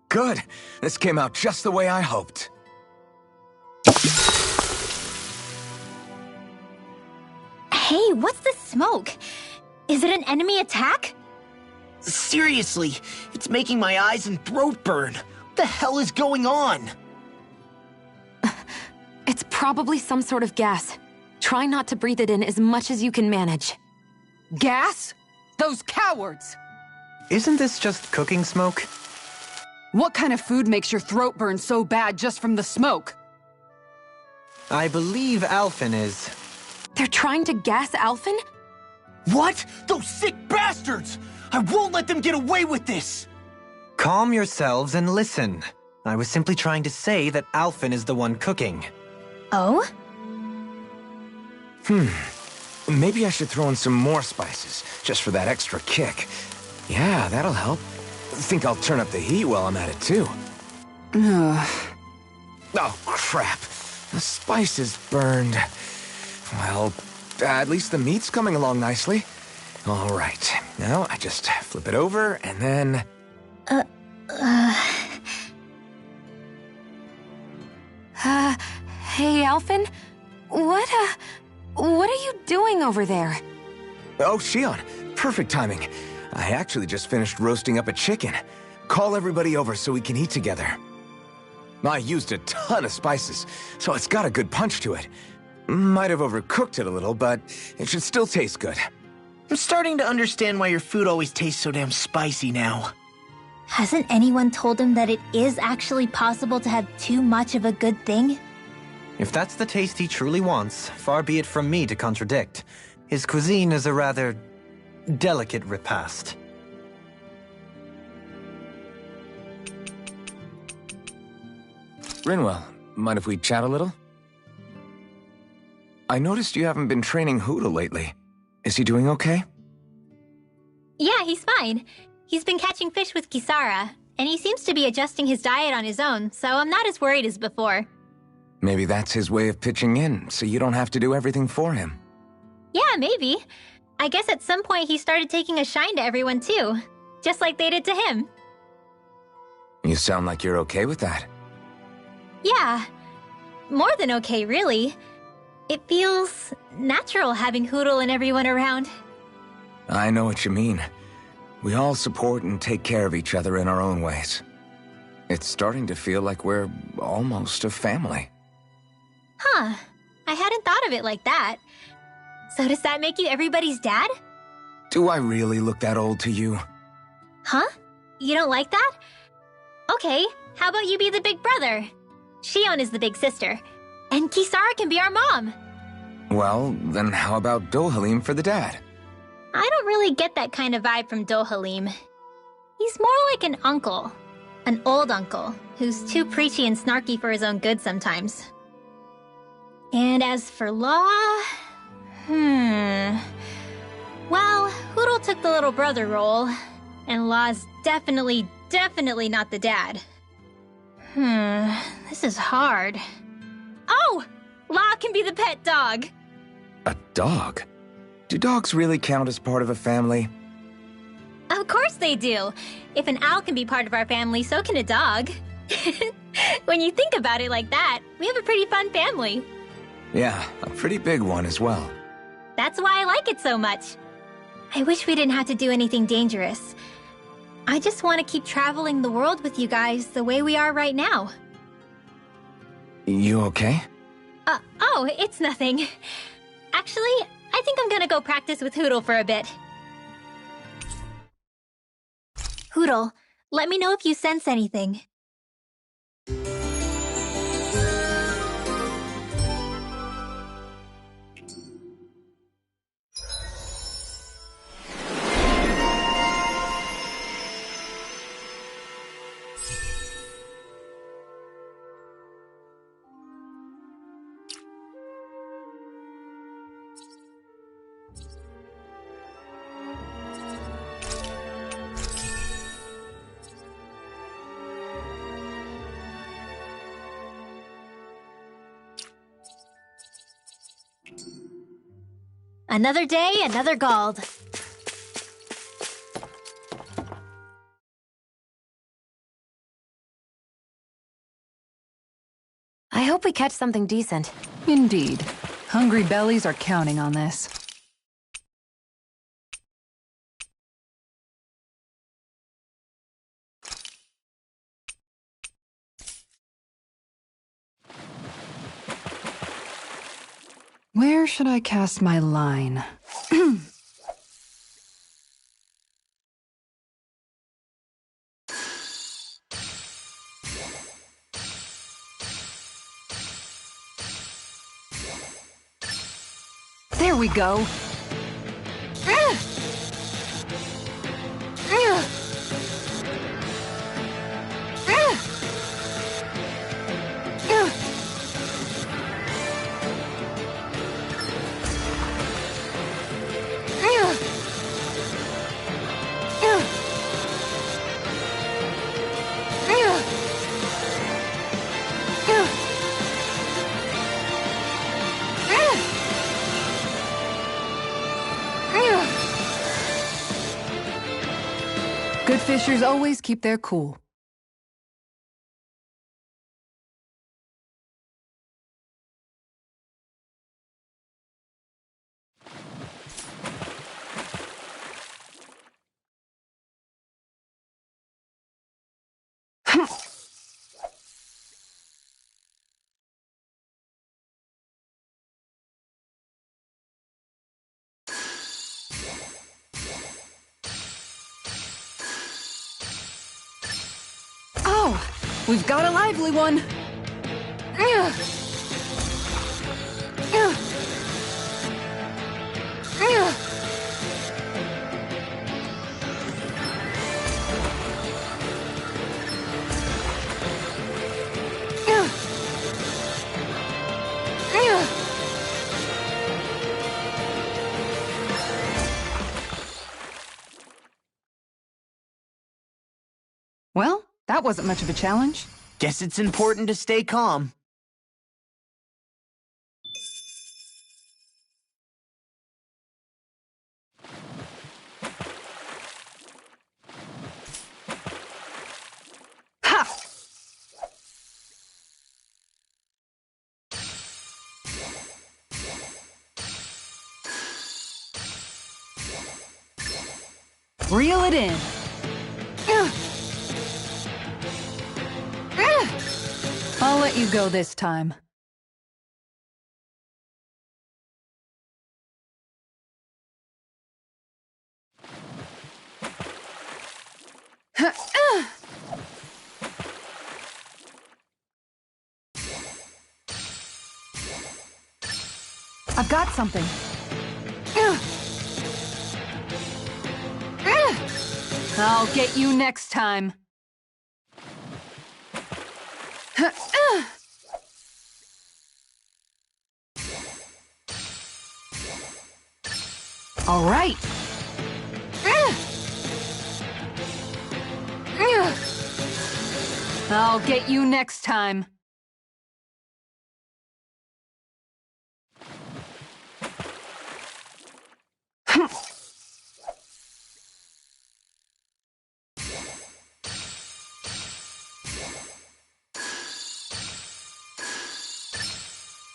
S1: Good. This came out just the way I hoped.
S8: Hey, what's the smoke? Is it an enemy attack?
S6: Seriously, it's making my eyes and throat burn. What the hell is going on?
S9: It's probably some sort of gas. Try not to breathe it in as much as you can manage.
S10: Gas? Those cowards!
S7: Isn't this just cooking smoke?
S10: What kind of food makes your throat burn so bad just from the smoke?
S7: I believe Alphen is...
S9: They're trying to gas Alphen?
S6: What? Those sick bastards! I won't let them get away with this!
S7: Calm yourselves and listen. I was simply trying to say that Alphen is the one cooking.
S8: Oh?
S1: Maybe I should throw in some more spices, just for that extra kick. Yeah, that'll help. Think I'll turn up the heat while I'm at it, too. Oh, crap. The spice is burned. Well, at least the meat's coming along nicely. All right. Now, I just flip it over, and then...
S9: Hey, Alphen? What are you doing over there?
S1: Oh, Shion. Perfect timing. I actually just finished roasting up a chicken. Call everybody over so we can eat together. I used a ton of spices, so it's got a good punch to it. Might have overcooked it a little, but it should still taste good.
S6: I'm starting to understand why your food always tastes so damn spicy now.
S8: Hasn't anyone told him that it is actually possible to have too much of a good thing?
S7: If that's the taste he truly wants, far be it from me to contradict. His cuisine is a rather delicate repast.
S1: Rinwell, mind if we chat a little? I noticed you haven't been training Hoodle lately. Is he doing okay?
S3: Yeah, he's fine. He's been catching fish with Kisara, and he seems to be adjusting his diet on his own, so I'm not as worried as before.
S1: Maybe that's his way of pitching in, so you don't have to do everything for him.
S3: Yeah, maybe. I guess at some point he started taking a shine to everyone too, just like they did to him.
S1: You sound like you're okay with that.
S3: Yeah. More than okay, really. It feels natural having Hoodle and everyone around.
S1: I know what you mean. We all support and take care of each other in our own ways. It's starting to feel like we're almost a family.
S3: Huh. I hadn't thought of it like that. So does that make you everybody's dad?
S1: Do I really look that old to you?
S3: Huh? You don't like that? Okay, how about you be the big brother? Shion is the big sister. And Kisara can be our mom.
S1: Well, then how about Dohalim for the dad?
S3: I don't really get that kind of vibe from Dohalim. He's more like an uncle. An old uncle, who's too preachy and snarky for his own good sometimes. And as for Law... Well, Hoodle took the little brother role, and Law's definitely not the dad. This is hard. Oh! Law can be the pet dog!
S1: A dog? Do dogs really count as part of a family?
S3: Of course they do! If an owl can be part of our family, so can a dog. When you think about it like that, we have a pretty fun family.
S1: Yeah, a pretty big one as well.
S3: That's why I like it so much. I wish we didn't have to do anything dangerous. I just want to keep traveling the world with you guys the way we are right now.
S1: You okay?
S3: Oh, it's nothing. Actually, I think I'm gonna go practice with Hoodle for a bit. Hoodle, let me know if you sense anything. Another day, another Gald.
S9: I hope we catch something decent.
S5: Indeed. Hungry bellies are counting on this.
S10: Where should I cast my line? There we go. Good fishers always keep their cool. Oh, we've got a lively one. Well, that wasn't much of a challenge.
S6: Guess it's important to stay calm.
S10: Ha! Reel it in. I'll let you go this time. I've got something. I'll get you next time. All right. I'll get you next time.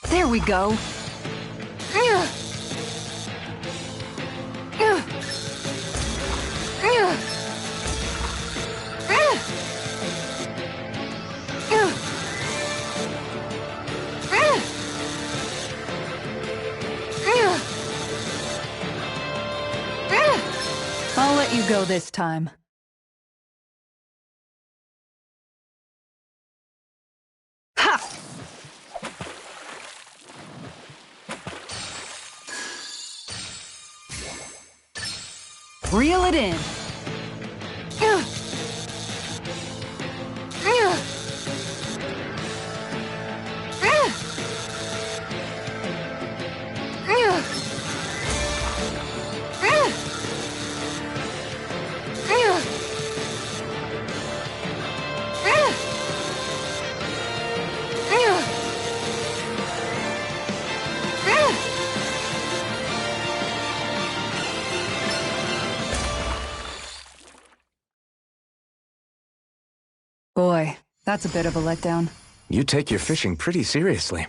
S10: There we go. I'll let you go this time. Ha! Reel it in. Boy, that's a bit of a letdown.
S1: You take your fishing pretty seriously.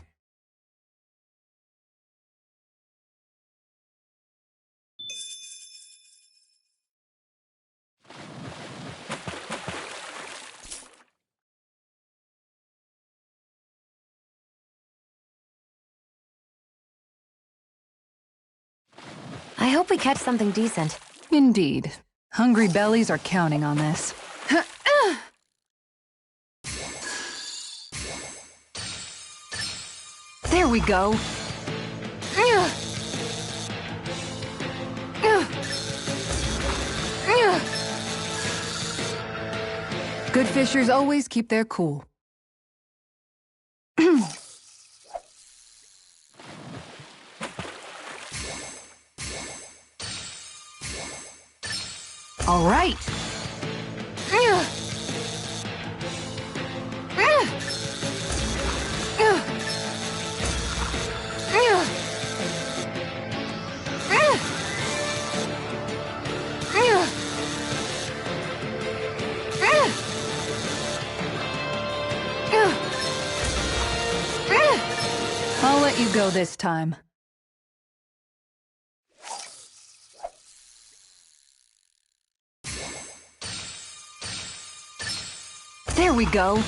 S9: I hope we catch something decent.
S5: Indeed. Hungry bellies are counting on this. There we go. Good fishers always keep their cool. All right. I'll let you go this time. There we go.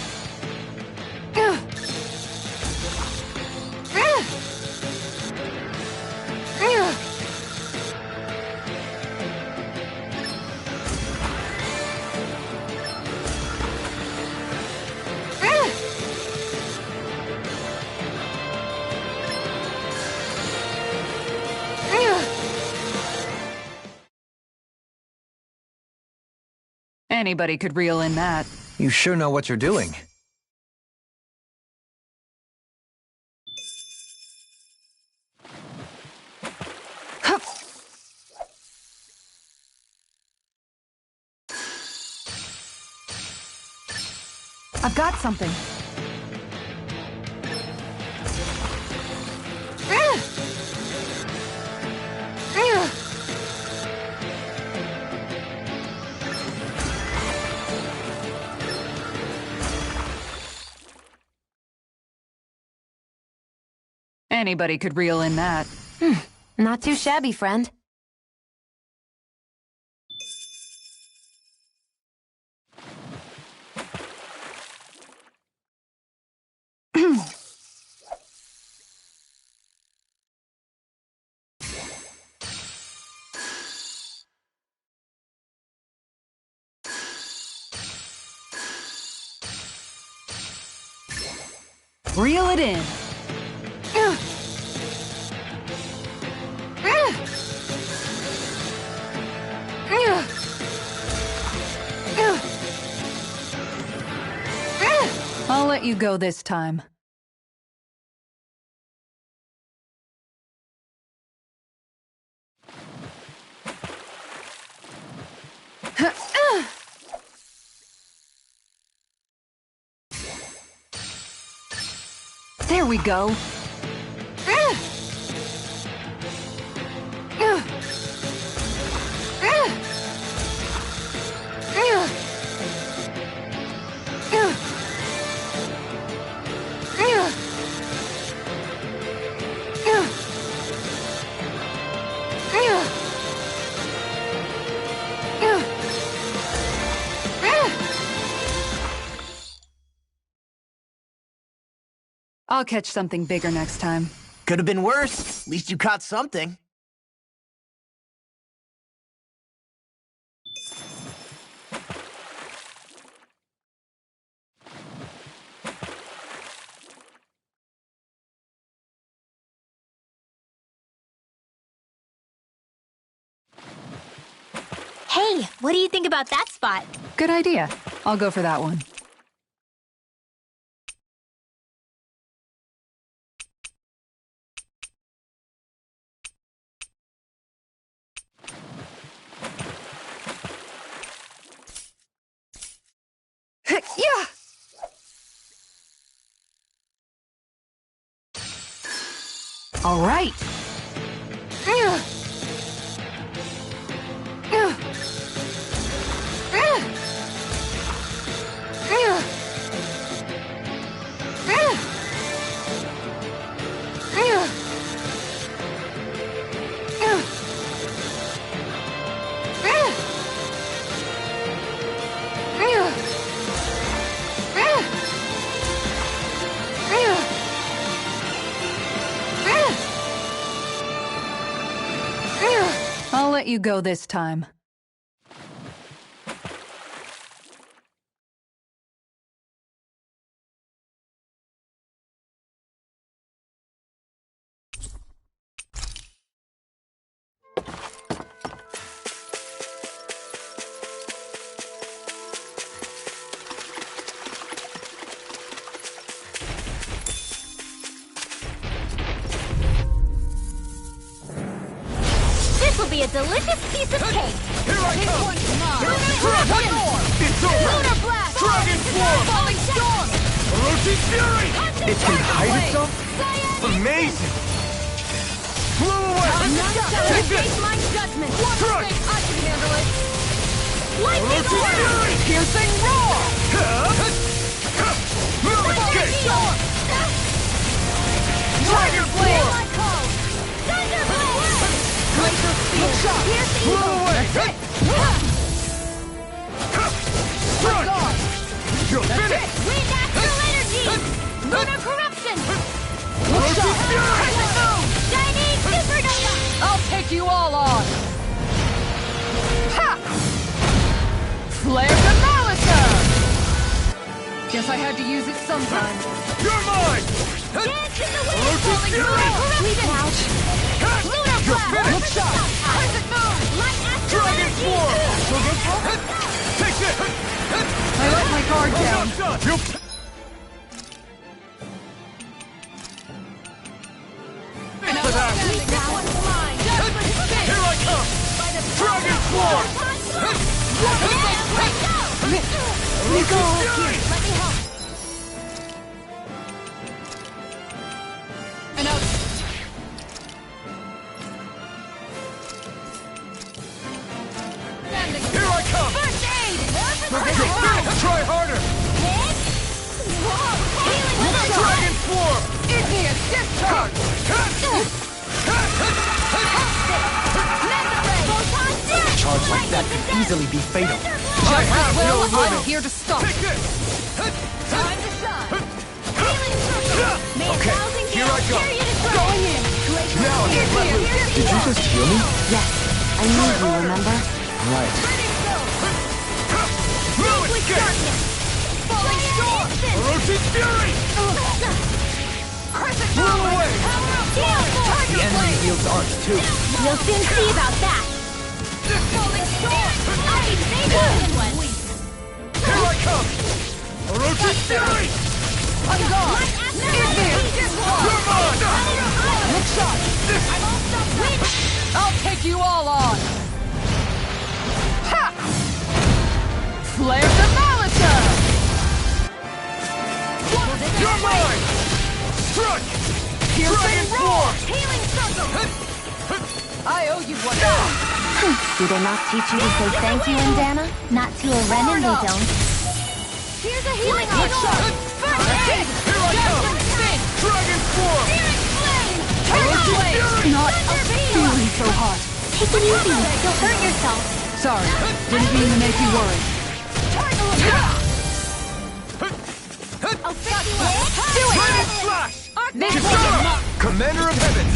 S5: Anybody could reel in that.
S7: You sure know what you're doing.
S5: I've got something. Anybody could reel in that.
S9: Not too shabby, friend.
S5: Reel it in. I'll let you go this time. There we go. I'll catch something bigger next time.
S6: Could have been worse. At least you caught something.
S3: Hey, what do you think about that spot?
S5: Good idea. I'll go for that one. Yeah! All right.
S10: let you go this time.
S3: This will be a delicious piece of cake.
S2: Here I come!
S3: It's over. Lunar blast.
S2: Dragon form!
S3: Falling storm.
S2: Orochi Fury!
S1: It can hide itself? Amazing!
S2: Blow away!
S3: Face my judgment.
S2: Crush!
S3: I can handle it. Lightning
S2: Orochi
S3: orb.
S2: Fury!
S3: Piercing roar.
S2: Escape!
S3: Storm.
S2: Dragon form!
S3: I call. Thunder blast. Glacier field. Piercing
S2: Blow away! Strike! You're finished!
S3: Wind astral energy. Lunar corruption.
S2: Orochi Fury!
S3: Chinese supernova.
S10: I'll take you all on! Ha! Flare Demolitor! Guess I had to use it sometime.
S2: You're mine!
S3: Dance in the wind.
S2: Orochi Fury!
S3: Lunar
S2: You're
S3: blast.
S2: finished!
S3: Crescent moon. Light astral
S2: Dragon
S3: energy.
S2: form! Take this!
S10: I let my guard down.
S2: You... For that! Here I come! Dragon form! Orochi Fury!
S10: And out.
S2: Here I come!
S3: First aid.
S2: You're finished! Try harder! Dragon form!
S10: Igneous discharge!
S6: Charge like that could easily be fatal.
S2: I have no
S10: Well, I'm
S2: limit!
S10: here to stop.
S2: Take this!
S3: Time to shine. Healing circle. May a
S2: Okay,
S3: thousand
S2: here I
S3: gales
S2: go.
S3: carry you to growth.
S10: Going in.
S2: Now I can let loose!
S1: Did you just heal me?
S9: Yes, I need you, remember?
S1: Right.
S2: No
S3: With
S2: escape!
S3: darkness. Falling storm.
S2: Orochi Fury!
S3: Crescent
S2: Blow
S3: moon.
S2: away!
S3: Power of steel.
S6: The enemy wields arcs too.
S3: You'll soon see about that. Falling storm. I can save you in one.
S2: Here I come! Orochi Fury!
S10: I'm gone.
S2: You're mine!
S10: Look shot. I'll take you all on. Ha! Flare Demolitor!
S2: You're mine! Strike! Dragon form!
S3: Healing circle.
S10: I owe you one.
S8: Do they not teach you to say thank you, Indana? Not to a Renin, they don't.
S3: Here's a healing orb. First aid.
S2: Here I come! Dragon form!
S3: Orochi
S2: Fury!
S10: Not feeling so hot.
S3: Take it easy. You'll hurt yourself.
S10: Sorry, didn't mean to make you worry.
S3: I'll fix you up. Do
S2: Dragon
S3: it.
S2: Flash!
S3: This
S2: Kisara! Commander of Heaven!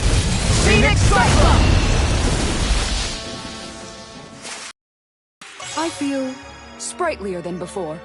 S10: Phoenix Cyclone! I feel sprightlier than before.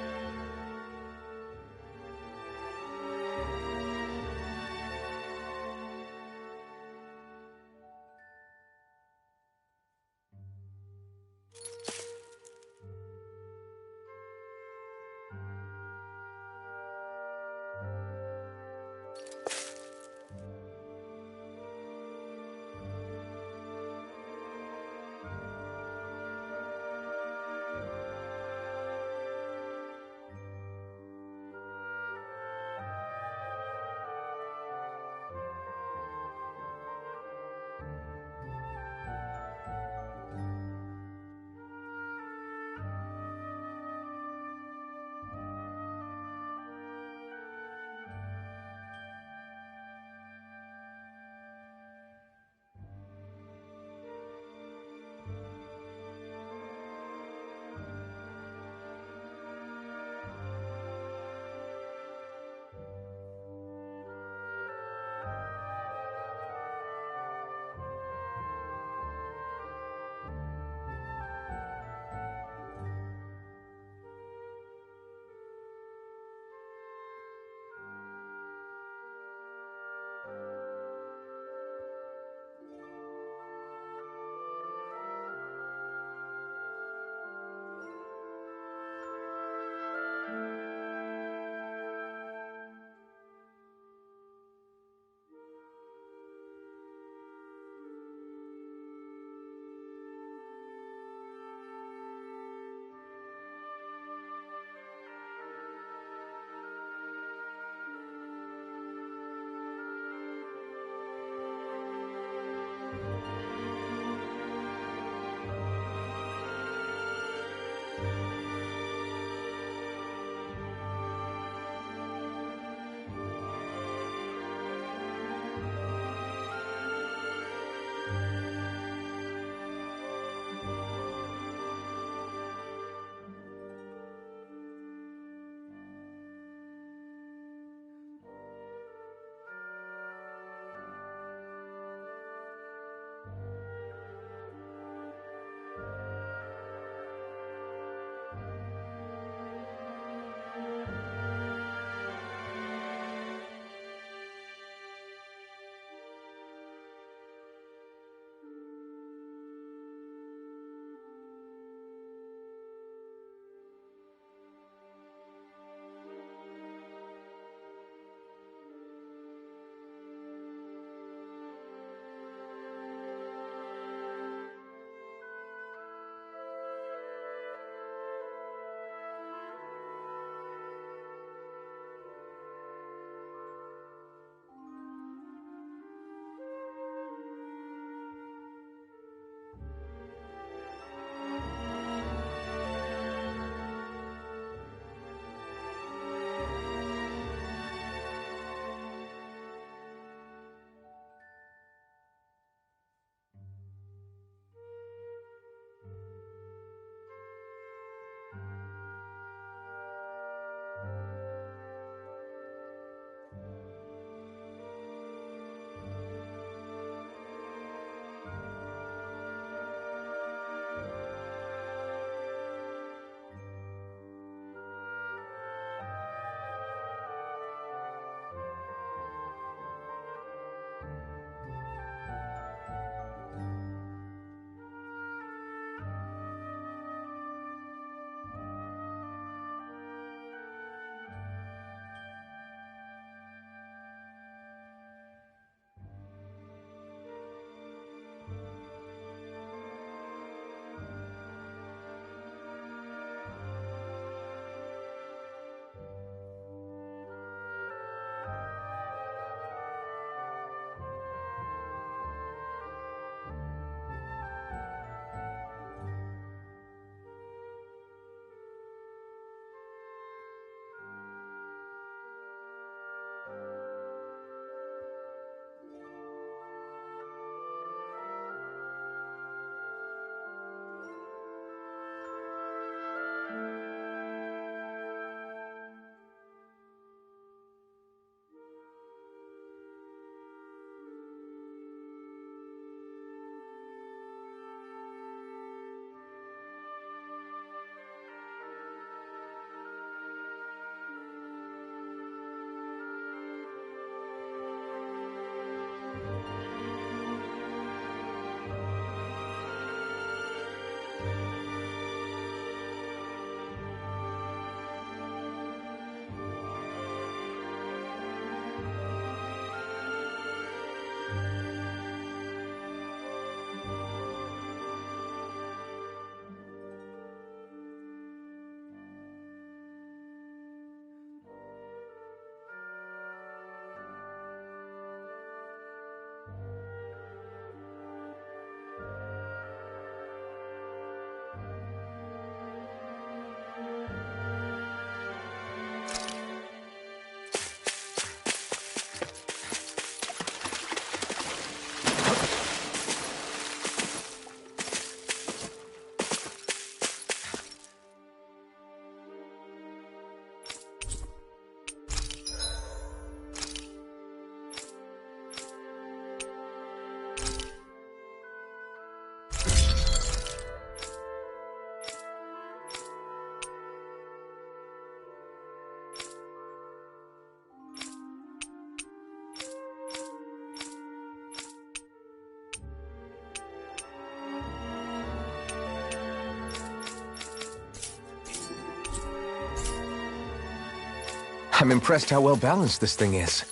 S1: I'm impressed how well balanced this thing is.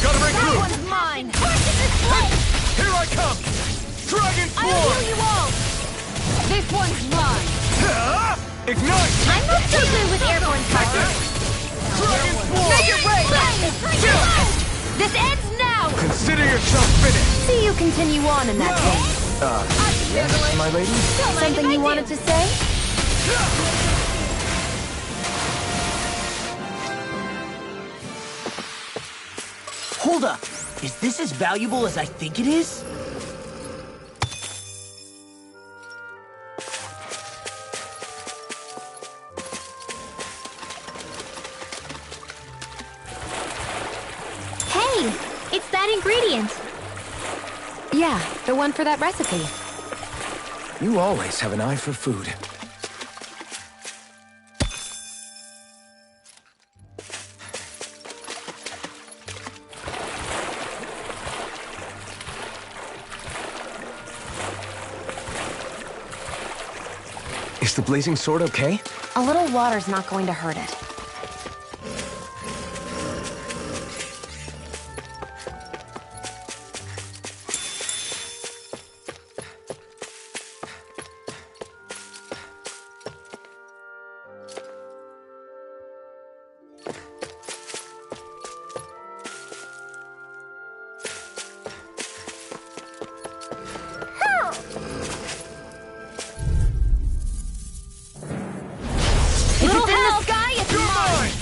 S2: Gotta break
S8: That
S2: through!
S8: one's mine!
S2: Here I come! Dragon
S8: I'll
S2: Form!
S8: heal you all!
S10: This one's mine!
S2: Ignite!
S3: I'm not so good with airborne targets.
S2: Dragon Form!
S8: Make it rain! This ends now!
S1: Consider yourself finished!
S8: See you continue on in that vein.
S1: Yes, my lady?
S8: Something you wanted to say?
S6: Hold up. Is this as valuable as I think it is?
S3: Hey, it's that ingredient.
S9: Yeah, the one for that recipe.
S1: You always have an eye for food. Is the blazing sword okay?
S9: A little water's not going to hurt it.
S8: Little help! Sky, it's
S2: You're
S8: mine!
S2: mine!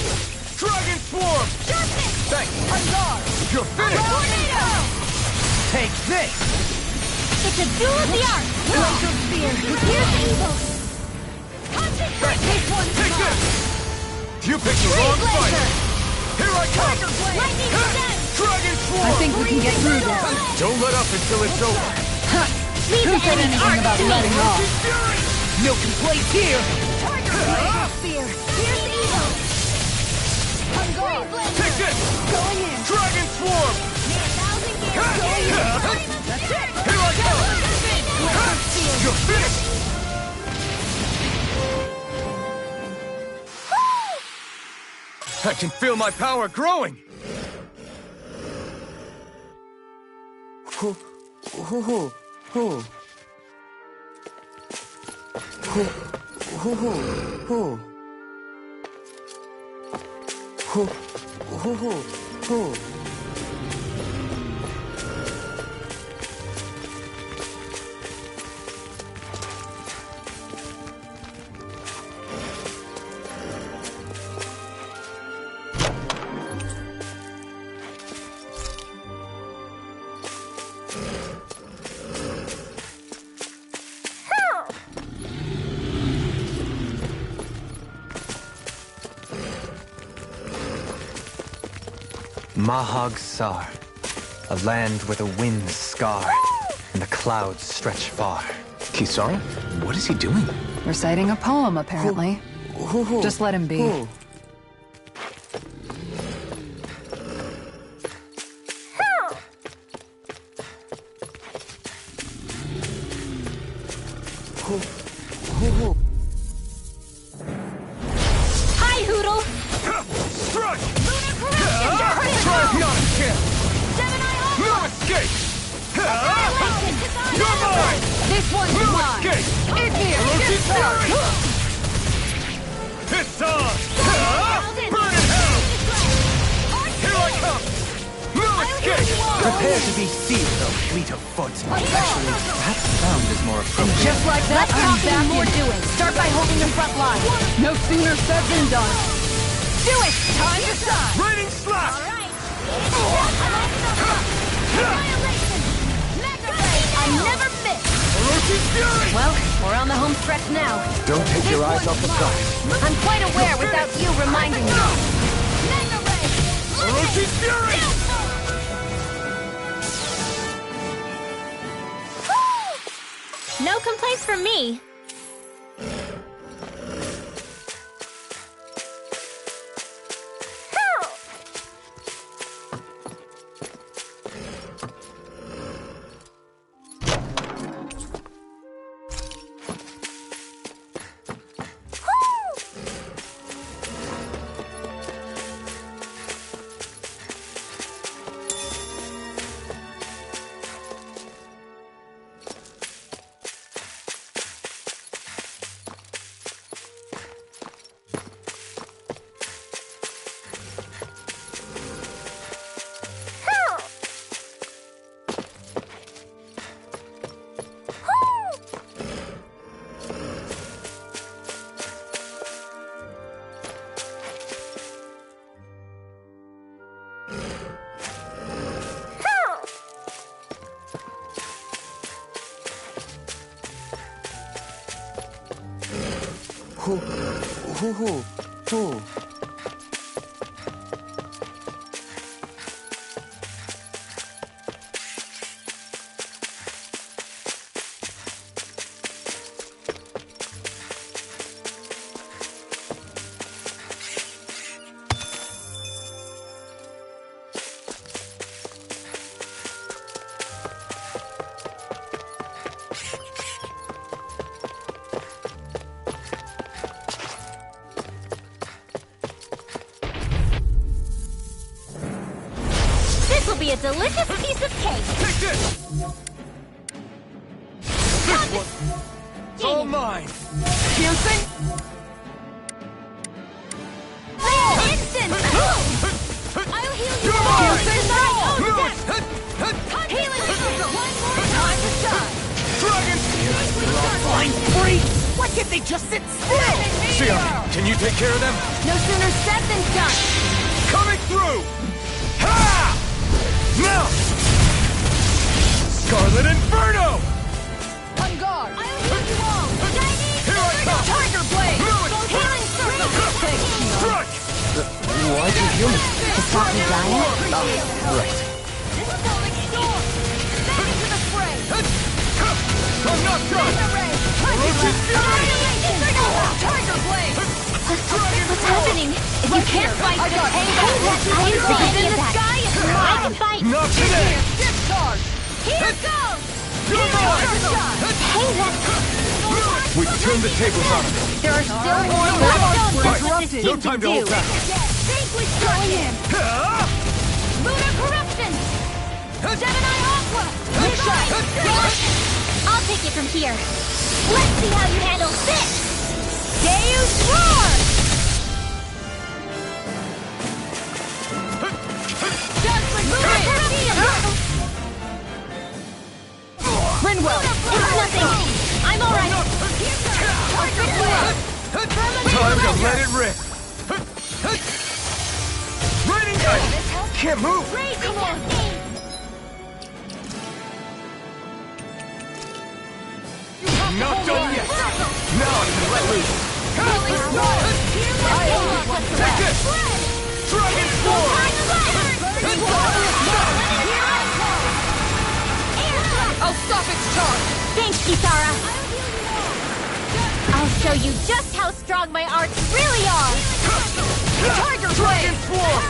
S2: Dragon Form! Thanks! You're finished!
S8: Tornado!
S6: Take this!
S8: It's a duel of the arts! Laser spear! Here's evil! Concentrate! This one's
S2: Take
S8: mine!
S2: this! You picked the wrong
S8: Freeze
S2: fight!
S8: laser!
S2: Here I come!
S8: Lightning extend!
S2: Dragon Form!
S10: I think we can get through this.
S1: Don't let up until it's over.
S3: Leave
S10: Who
S3: the
S10: said
S3: enemy's
S10: anything
S3: art
S10: about
S3: to me.
S10: letting off?
S6: No complaints here!
S8: Laser spear! Here's evil! I'm going!
S2: Take this!
S8: Going in!
S2: Dragon Swarm!
S8: Going in! That's it!
S2: Here I come!
S8: Laser spear!
S2: You're finished! I can feel my power growing!
S7: Mahag Sar, a land where the winds scar and the clouds stretch far.
S1: Kisara? What is he doing?
S5: Reciting a poem, apparently. Just let him be.
S3: Hi, Hoodle.
S2: Strike!
S8: Lunar corruption!
S2: Triumphant camp!
S8: Gemini
S2: No
S8: Alpha!
S2: escape!
S8: Annihilation!
S2: You're mine!
S10: This one's
S2: No
S10: mine!
S2: escape!
S10: It's here!
S2: Lucius
S10: Get back!
S2: Fury! It's on! Burn in hell! Here I come! No escape!
S6: Prepare to be seized, though, fleet of foot.
S7: Actually, perhaps sound is more appropriate.
S10: Just like that,
S8: Less
S10: I'm
S8: talking,
S10: back
S8: more
S10: in.
S8: doing. Start by holding the front line.
S10: No sooner said than done.
S8: Do it! Time to shine!
S2: Raining slap!
S8: I never miss!
S2: Lucius Fury!
S8: Well, we're on the home stretch now.
S1: Don't take your eyes off the prize.
S8: I'm quite aware without you reminding me.
S2: Lucius Fury!
S3: No complaints from me.
S8: This will be a delicious piece of cake!
S2: Take this! This one! It's all mine!
S10: Dancing?
S8: Instant! I'll heal you all! Healing! One more time to shine!
S2: Dragon!
S6: Blind freak! Why can't they just sit still?
S1: Shion, can you take care of them?
S8: No sooner said than done!
S2: Coming through! Ha!
S1: Now!
S2: Scarlet Inferno!
S10: On guard!
S8: I'll heal you all! Chinese
S2: Here I come!
S10: Tiger Blade!
S8: Healing circle!
S2: Strike!
S1: Why do you heal me?
S8: To stop me dying?
S1: Right.
S8: Systolic storm! Back into the fray!
S2: I'm not done! Orochi's Fury!
S10: Tiger Blade!
S8: What's happening? If you can't fight,
S10: I got
S8: hey,
S10: it.
S8: that I am
S10: Because
S8: in the sky is mine! I can fight!
S2: Not today!
S10: Discharge!
S8: Here goes!
S2: You're mine!
S8: Hey, that...
S1: We've turned the tables on them.
S8: There are still more left.
S10: We're
S8: That's what this
S10: interrupted.
S8: team
S2: No time
S8: can
S2: to hold
S8: do.
S2: back.
S8: Vanquish going in! Lunar corruption! Gemini Aqua! I'll take it from here. Let's see how you handle this! Deus Roar!
S10: Rinwell!
S8: It's nothing! I'm alright!
S1: Time to let it rip.
S2: Raining Knight!
S1: Can't move.
S8: Come on!
S2: Not done yet!
S1: Now I can let loose.
S2: Take this! Dragon Sword!
S10: I'll stop its charge!
S8: Thanks, Kisara! I'll show you just how strong my arts really are!
S10: Tiger
S2: Dragon
S10: Blade!
S2: Swarm!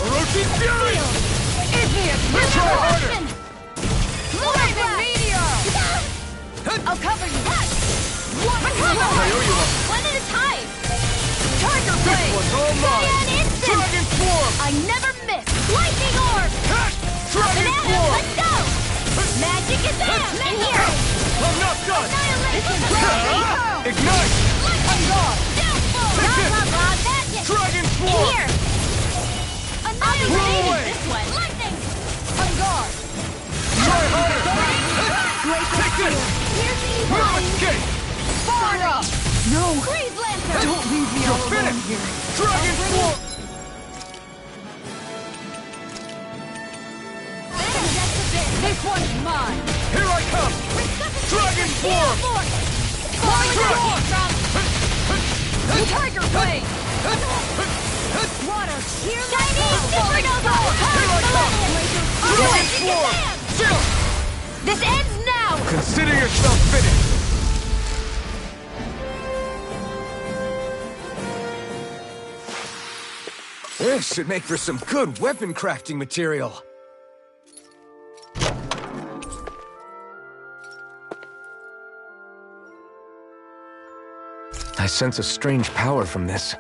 S2: Orochi's Fury!
S10: Igneous
S2: Try
S10: Missile!
S2: harder!
S10: Blazing Meteor!
S8: I'll cover you!
S2: I owe you one!
S8: One at a time!
S10: Tiger Blade!
S2: One's all mine!
S8: An instant!
S2: Dragon Swarm!
S8: I never miss! Lightning Orb!
S2: Dragon
S8: Banana,
S2: Swarm!
S8: let's go! Magic is there! In here!
S2: I'm not done!
S8: Annihilation!
S2: Ignite!
S10: On guard!
S8: Blah, blah, blah, magic!
S2: Dragon
S8: In
S2: Swarm!
S8: here!
S2: Roll
S8: Annihilation!
S2: away!
S8: This one! Lightning!
S10: On guard!
S2: Try harder! Take this! Move escape!
S10: Far enough! No!
S8: Freeze Lancer!
S10: Don't leave me
S2: You're
S10: all alone
S2: finished!
S10: here!
S2: Dragon Swarm!
S10: This one's mine!
S2: Here I come! Dragon Swarm!
S10: Tiger Blade!
S8: Water! Chinese Supernova!
S2: Dragon Swarm!
S8: This ends now!
S1: Consider yourself finished. This should make for some good weapon crafting material. I sense a strange power from this.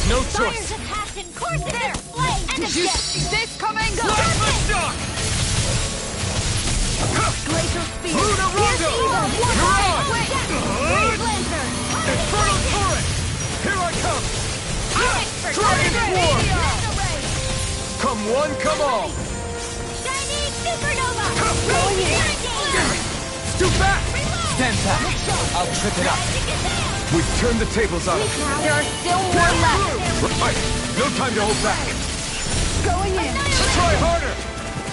S1: No
S8: Fires
S1: choice.
S8: of passion course there! End of
S10: You
S8: death!
S10: see this coming?
S1: Blast the shock!
S8: Glacial speed!
S1: Luna Rondo! You're on!
S8: Freeze Lancer!
S1: Infernal Torrent! Here I come! Dragon Swarm! Come one, come all!
S8: Shining Supernova!
S1: Going in! Too fast!
S7: Stand back. I'll trip it up.
S1: We've turned the tables on him.
S8: There are still more left!
S1: Right, no time to hold back.
S10: Going in.
S1: Try harder!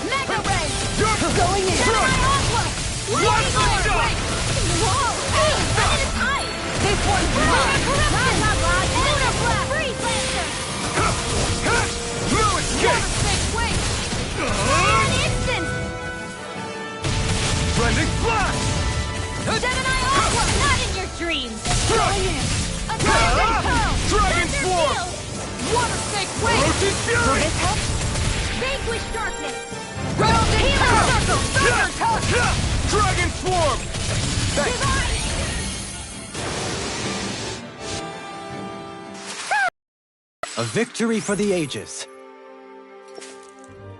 S8: Mega Ray!
S10: Going in.
S1: Blast the shock!
S8: Whoa! Hey! That is ice!
S10: This one's mine.
S8: Lunar Blast! Freeze Lancer!
S1: No escape!
S8: An instant!
S1: Blending Flash!
S8: Gemini Aqua! Not in your dreams!
S1: Going
S8: in! A Dragon Pearl!
S1: Dragon Swarm!
S8: Water Snake Wing!
S1: Roach's Fury!
S8: Vanquish Darkness!
S10: Grounded
S8: Healer
S10: Circle.
S8: Thunder Touch!
S1: Dragon Swarm! Thanks.
S7: A victory for the ages.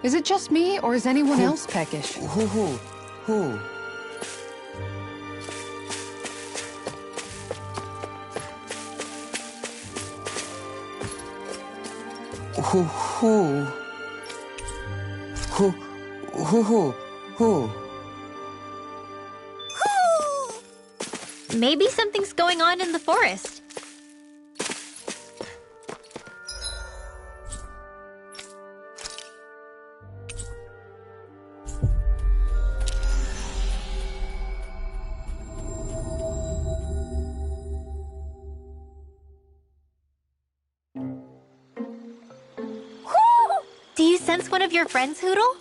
S5: Is it just me, or is anyone else peckish?
S7: Who? Who?
S3: Maybe something's going on in the forest. Do you sense one of your friends, Hoodle?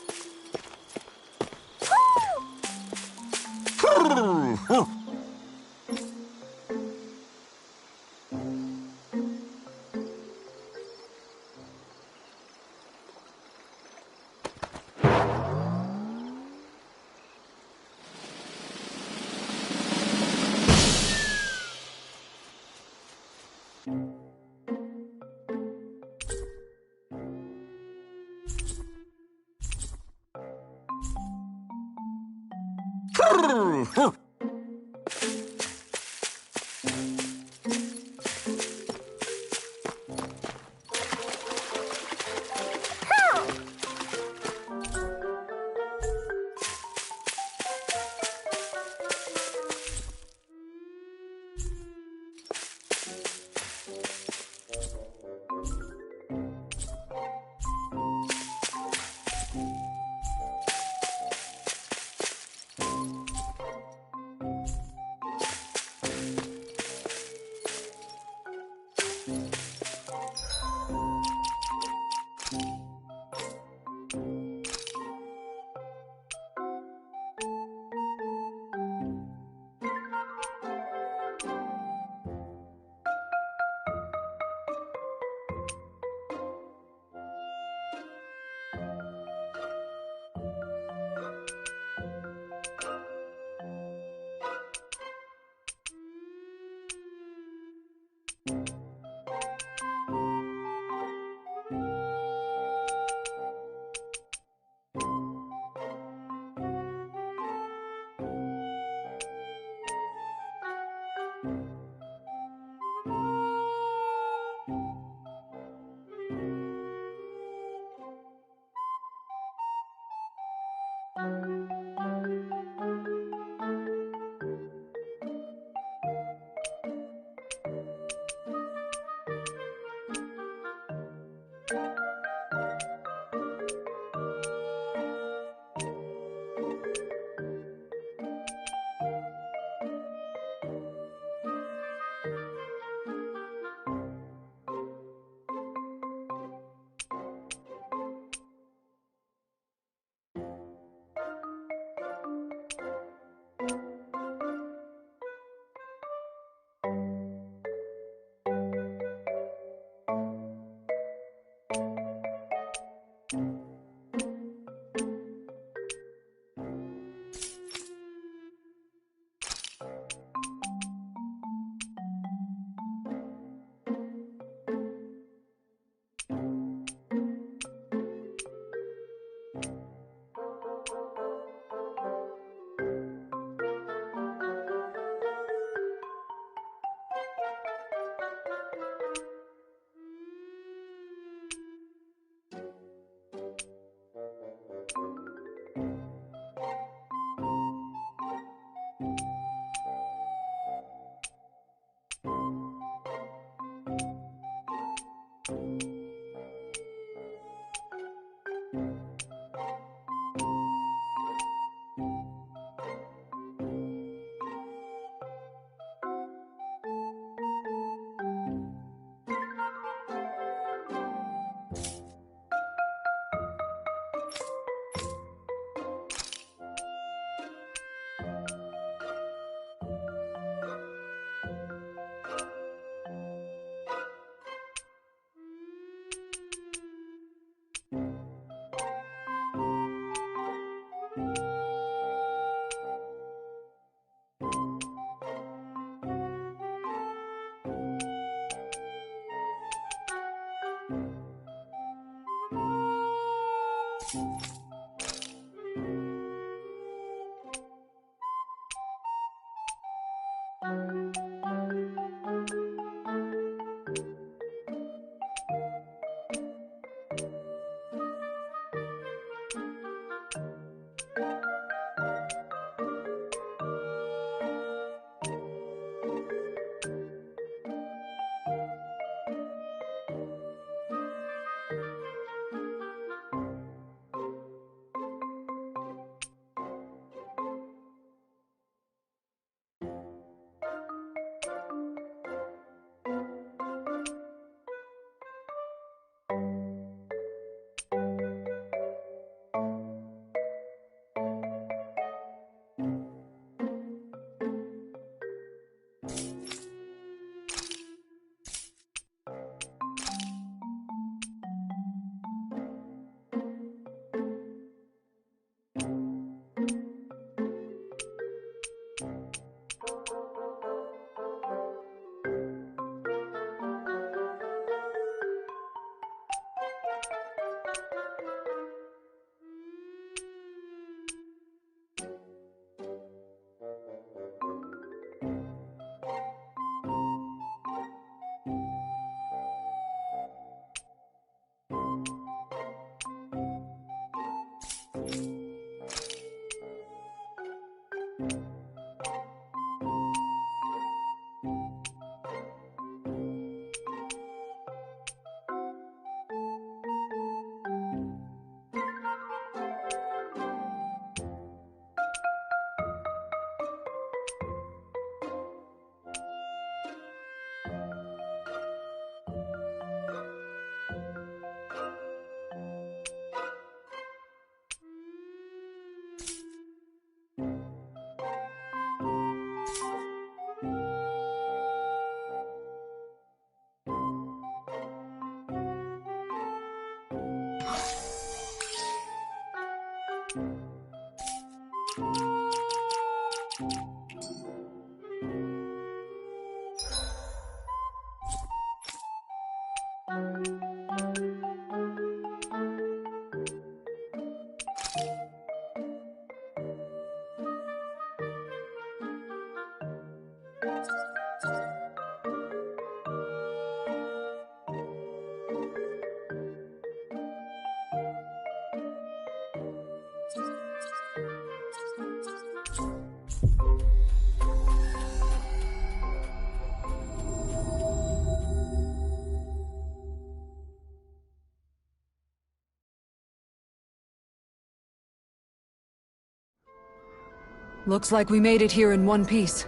S10: Looks like we made it here in one piece.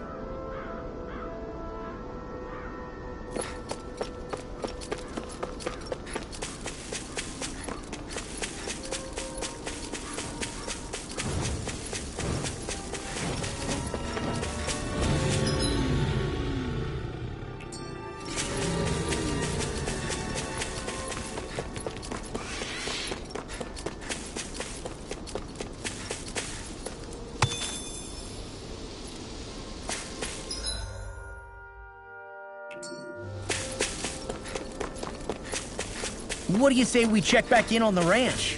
S6: What do you say we check back in on the ranch?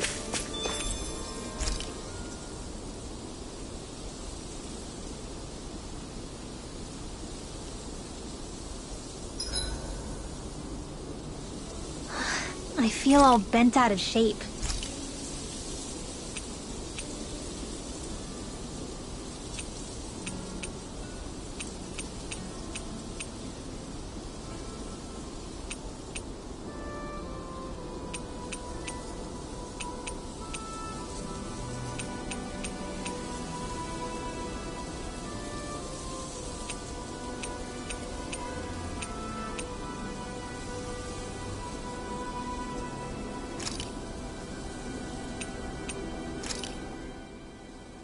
S3: I feel all bent out of shape.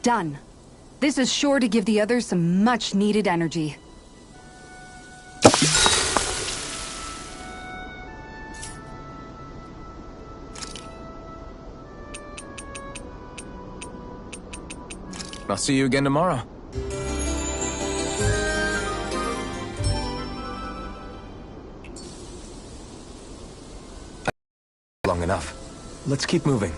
S10: Done. This is sure to give the others some much-needed energy.
S1: I'll see you again tomorrow. Long enough. Let's keep moving.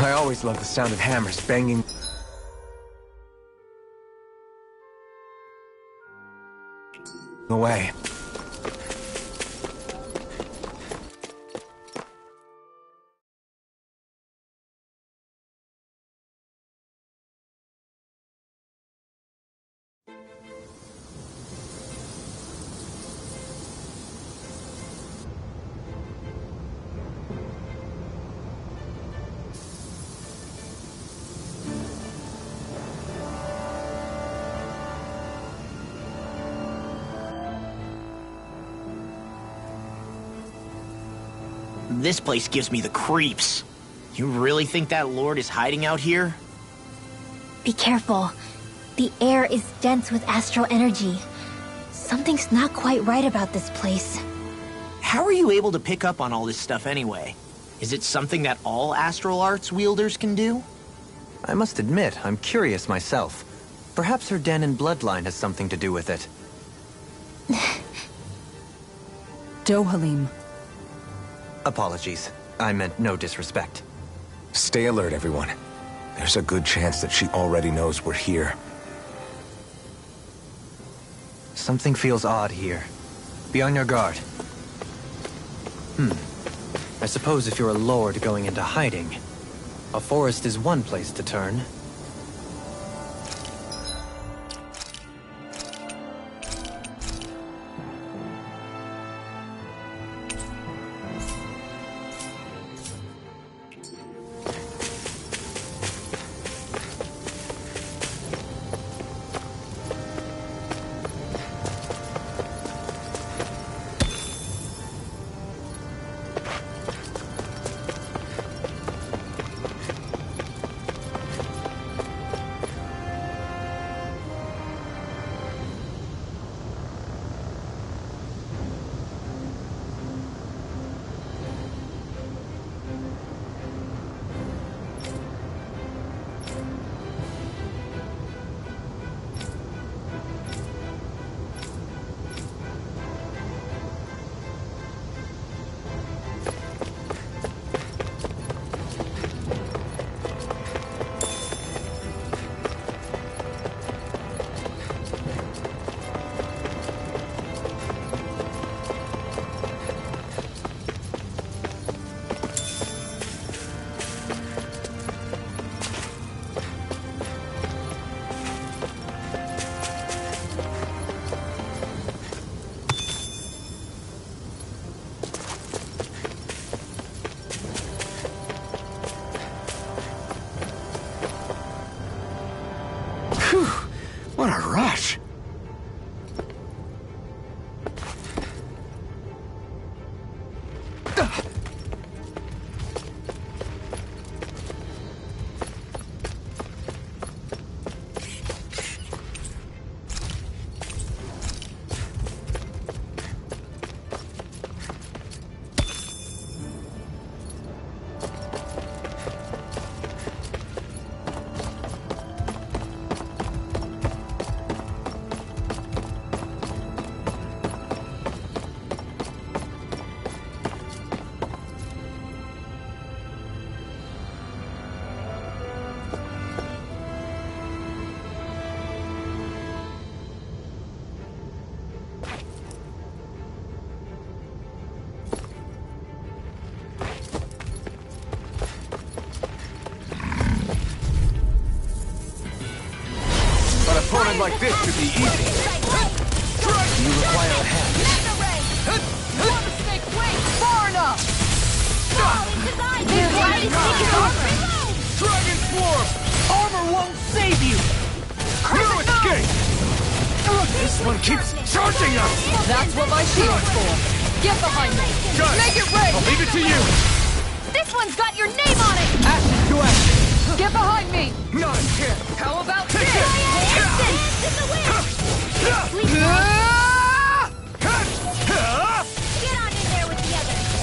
S1: I always love the sound of hammers banging. Away.
S6: This place gives me the creeps. You really think that Lord is hiding out here?
S8: Be careful. The air is dense with astral energy. Something's not quite right about this place.
S6: How are you able to pick up on all this stuff anyway? Is it something that all astral arts wielders can do?
S7: I must admit, I'm curious myself. Perhaps her Danon bloodline has something to do with it.
S5: Dohalim.
S7: Apologies. I meant no disrespect.
S1: Stay alert, everyone. There's a good chance that she already knows we're here.
S7: Something feels odd here. Be on your guard. I suppose if you're a lord going into hiding, a forest is one place to turn.
S1: What a rush! Opponent like this should be easy. You require a hand.
S10: One mistake, wait! Far enough!
S2: Dragon Swarm!
S6: Armor won't save you!
S2: No escape!
S1: This one keeps charging us!
S10: That's what my shield's for. Get behind me!
S2: Got it.
S10: Make it rain!
S2: I'll leave it to you!
S10: This one's got your name on it!
S1: Action to action!
S10: Get behind me!
S1: Not a chance!
S10: How about this?
S8: Get on in there with the others.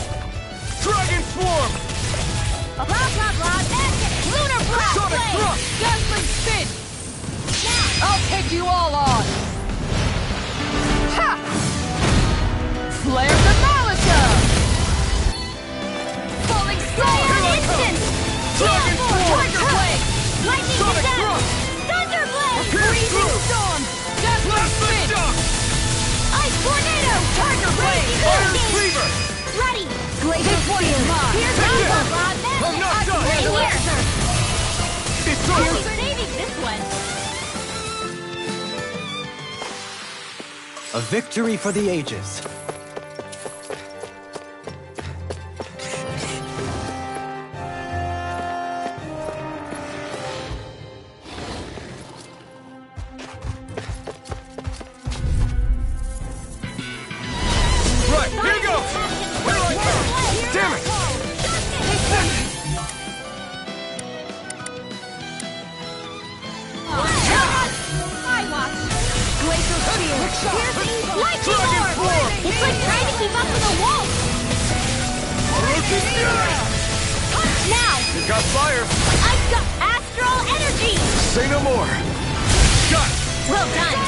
S2: Dragon Swarm!
S8: Blah, blah, blah. Lunar Blast
S2: Sonic
S8: Blade.
S2: Thrust!
S10: Dazzling spin! I'll take you all on! Ha! Flare the Molotov! Falling Star!
S2: Here I come!
S10: Instant!
S2: Dragon Swarm!
S3: Grenading this one.
S7: A victory for the ages.
S2: Right, here goes!
S1: Damn it!
S3: Lightning Orb! It's like trying to keep up with a wolf! Now!
S1: You got fire!
S3: I've got astral energy!
S1: Say no more!
S2: Got it!
S3: Well done!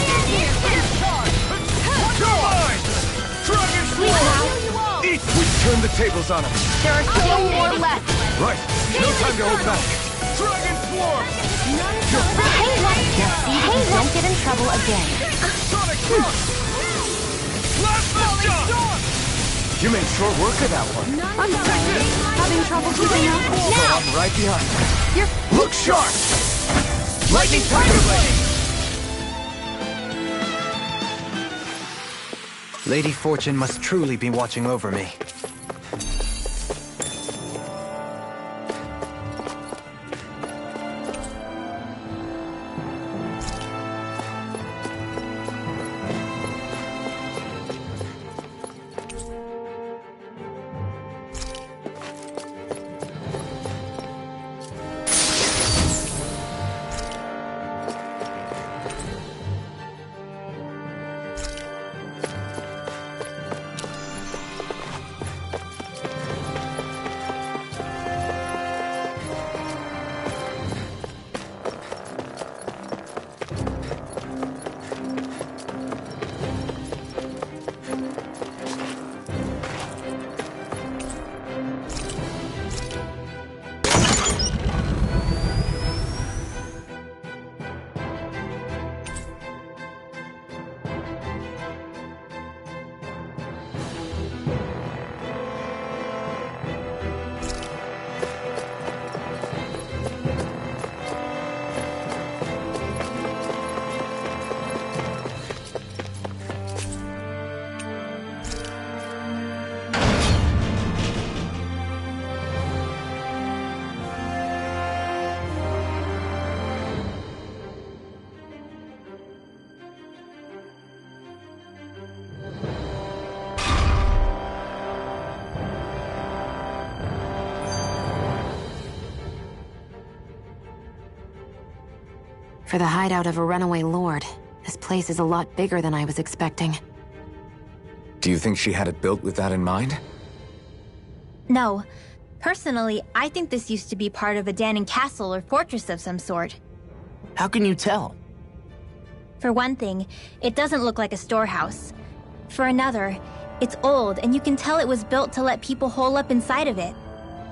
S2: Dragon
S3: Sleep now!
S1: Eat! We turned the tables on him!
S3: There are still more left!
S1: Right! No time to hold back!
S2: Dragon Swarm!
S3: Hey, what? Don't get in trouble again.
S2: Sonic Thrust! Blast Storm!
S1: You made short work of that one.
S10: I'm sorry. Having trouble keeping up?
S3: Now!
S1: I'm right behind you.
S10: You're...
S1: Look sharp! Lightning Tiger Blade!
S7: Lady Fortune must truly be watching over me.
S9: For the hideout of a runaway lord, this place is a lot bigger than I was expecting.
S1: Do you think she had it built with that in mind?
S8: No. Personally, I think this used to be part of a Danon castle or fortress of some sort.
S6: How can you tell?
S8: For one thing, it doesn't look like a storehouse. For another, it's old and you can tell it was built to let people hole up inside of it.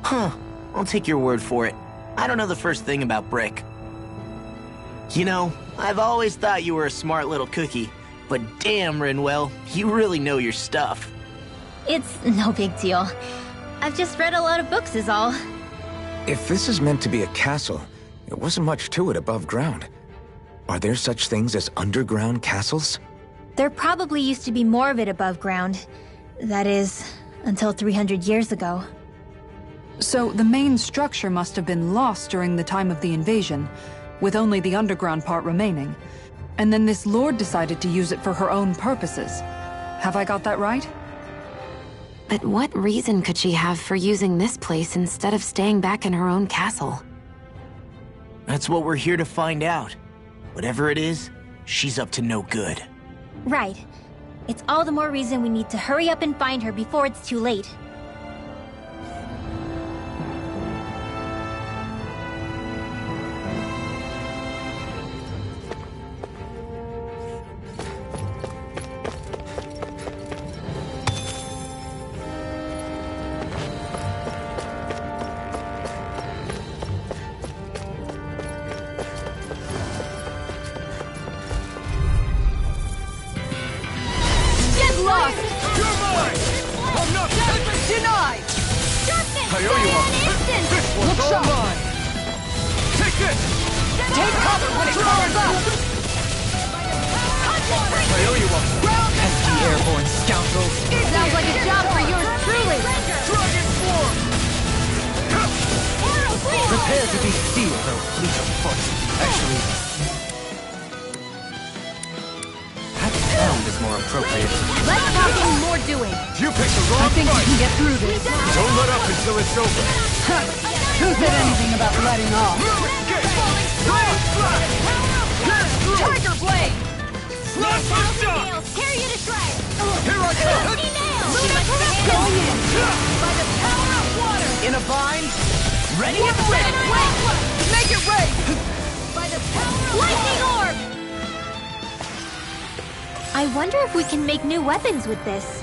S6: Huh. I'll take your word for it. I don't know the first thing about brick. You know, I've always thought you were a smart little cookie, but damn, Rinwell, you really know your stuff.
S8: It's no big deal. I've just read a lot of books is all.
S1: If this is meant to be a castle, there wasn't much to it above ground. Are there such things as underground castles?
S8: There probably used to be more of it above ground. That is, until 300 years ago.
S10: So the main structure must have been lost during the time of the invasion, with only the underground part remaining. And then this lord decided to use it for her own purposes. Have I got that right?
S9: But what reason could she have for using this place instead of staying back in her own castle?
S6: That's what we're here to find out. Whatever it is, she's up to no good.
S8: Right. It's all the more reason we need to hurry up and find her before it's too late.
S1: I owe you one. This one's all mine. Take this!
S10: Take cover when it crawls up!
S2: I owe you one.
S6: Pesky airborne scoundrels.
S8: Sounds like a job for yours truly.
S2: Dragon form!
S6: Prepare to be sealed, oh fleet of foot. Actually, that sound is more appropriate.
S8: Less talking, more doing.
S2: You picked the
S10: I
S2: wrong
S10: think you
S2: fight.
S10: can get through this.
S2: Don't let up until it's over.
S10: Who said anything about letting off?
S8: Tiger blade!
S2: Flash for shot!
S8: Nails, tear you to shreds!
S2: Here I come!
S8: Rusty nails!
S10: Going in!
S8: By the power of water!
S6: In a bind, ready
S8: Warp
S6: and
S8: blade!
S6: ready.
S10: Make it rain!
S8: By the power of lightning orb! I wonder if we can make new weapons with this.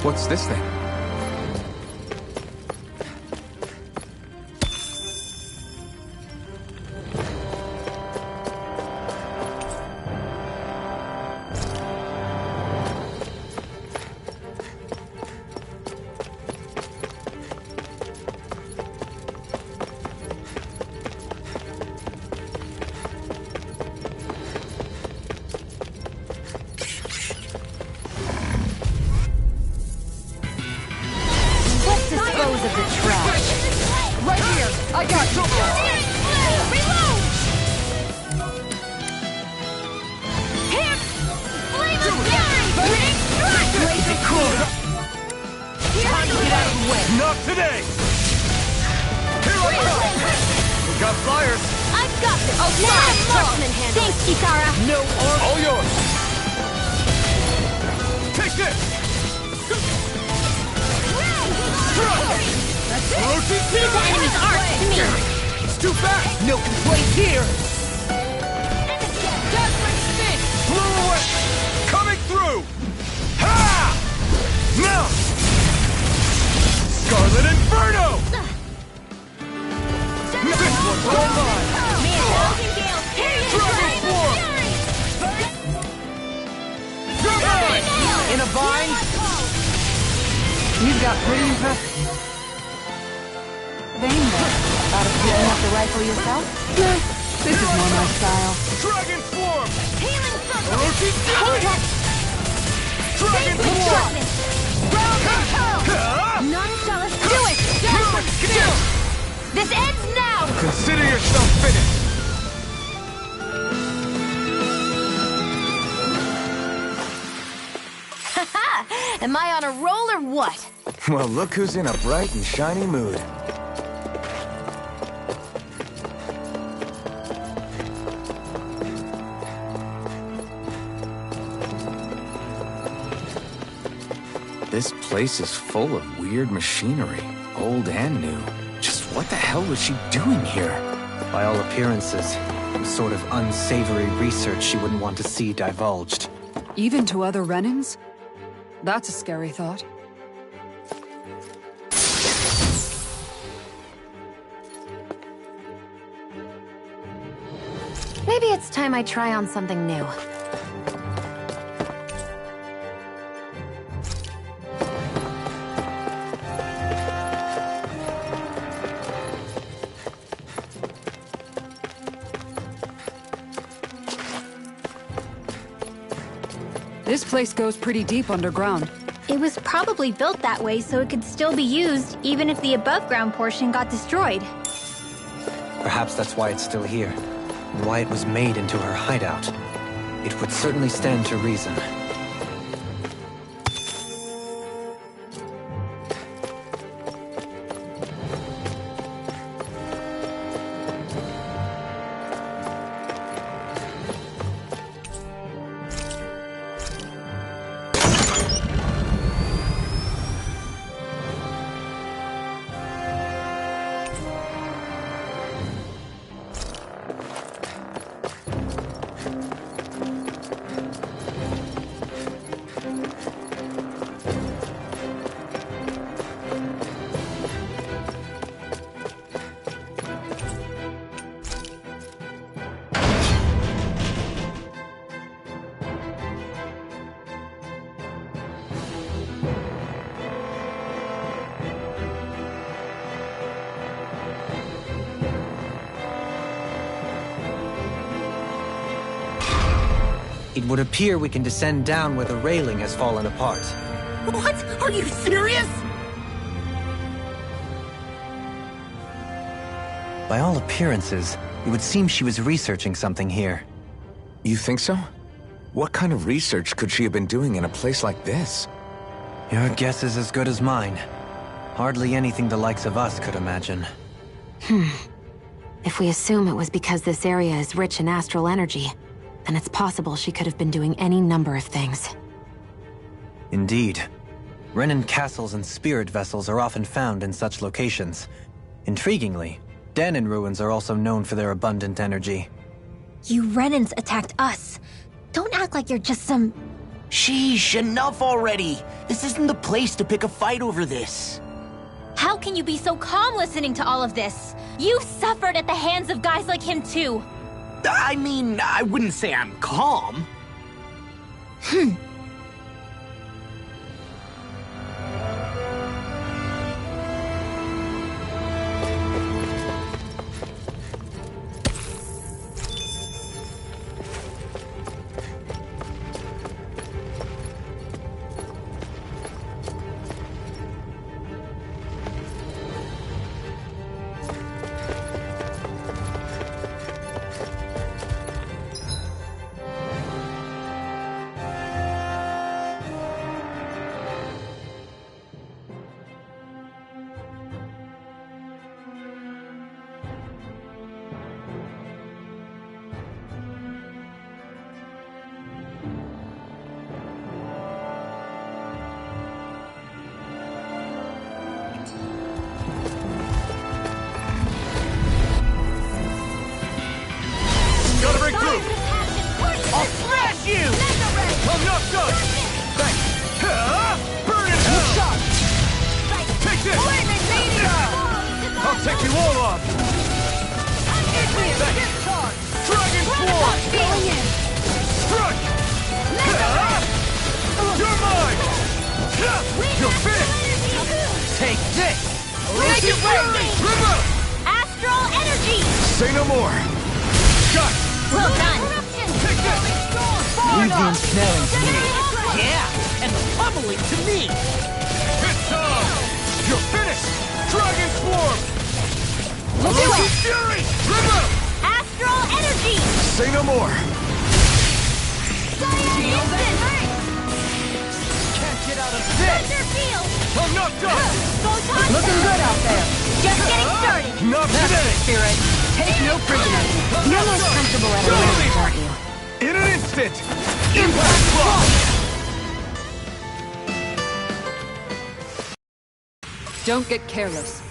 S1: What's this thing?
S8: Let's dispose of the trash.
S10: Right here! I got you!
S8: Reload! Here! Flame of fury!
S10: Blaze it cool!
S8: Time to get out of the way!
S2: Not today! Here I come! We got flyers!
S8: I've got this! Oh, now marksman handle! Thanks, Kisara!
S6: No arm.
S2: All yours! Take this!
S8: Enemy's arc to me!
S2: It's too fast!
S6: No complaints here.
S2: Blew away! Coming through! Ha! Now! Scarlet Inferno! This one's all mine! Dragon Form! You're mine!
S6: In a bind,
S10: You've got pretty impressive. Vain there. Thought of picking up the rifle yourself? Nah, this is more my style.
S2: Dragon Form!
S8: Healing circle!
S2: Orochi
S8: Contact!
S2: Dragon
S8: With
S2: Form!
S8: sharpness! Round and toe! None shall us do it!
S2: Skill!
S8: This ends now!
S2: Consider yourself finished!
S8: Am I on a roll or what?
S1: Well, look who's in a bright and shiny mood. This place is full of weird machinery, old and new. Just what the hell was she doing here?
S7: By all appearances, some sort of unsavory research she wouldn't want to see divulged.
S10: Even to other Renans? That's a scary thought.
S9: Maybe it's time I try on something new.
S10: This place goes pretty deep underground.
S3: It was probably built that way so it could still be used, even if the above-ground portion got destroyed.
S7: Perhaps that's why it's still here, and why it was made into her hideout. It would certainly stand to reason. It would appear we can descend down where the railing has fallen apart.
S6: What? Are you serious?
S7: By all appearances, it would seem she was researching something here.
S1: You think so? What kind of research could she have been doing in a place like this?
S7: Your guess is as good as mine. Hardly anything the likes of us could imagine.
S9: If we assume it was because this area is rich in astral energy, then it's possible she could have been doing any number of things.
S7: Indeed. Renan castles and spirit vessels are often found in such locations. Intriguingly, Danon ruins are also known for their abundant energy.
S8: You Renans attacked us. Don't act like you're just some...
S6: Sheesh, enough already. This isn't the place to pick a fight over this.
S3: How can you be so calm listening to all of this? You suffered at the hands of guys like him too.
S6: I mean, I wouldn't say I'm calm.
S1: Say no more! Shot!
S3: Well done!
S7: Leave the ensnaring to me.
S6: Yeah, and the pummeling to me.
S2: Hit time!
S1: You're finished! Dragon Swarm!
S3: Let's
S1: Fury! River!
S3: Astral energy!
S1: Say no more!
S6: Can't get out of this.
S3: Field!
S1: I'm not done!
S3: Photon
S10: Looking good out there.
S3: Just getting started!
S1: Not today!
S10: Spirit, take no prisoners.
S9: You're most comfortable at a distance, aren't you?
S1: In an instant! Impact block!
S10: Don't get careless.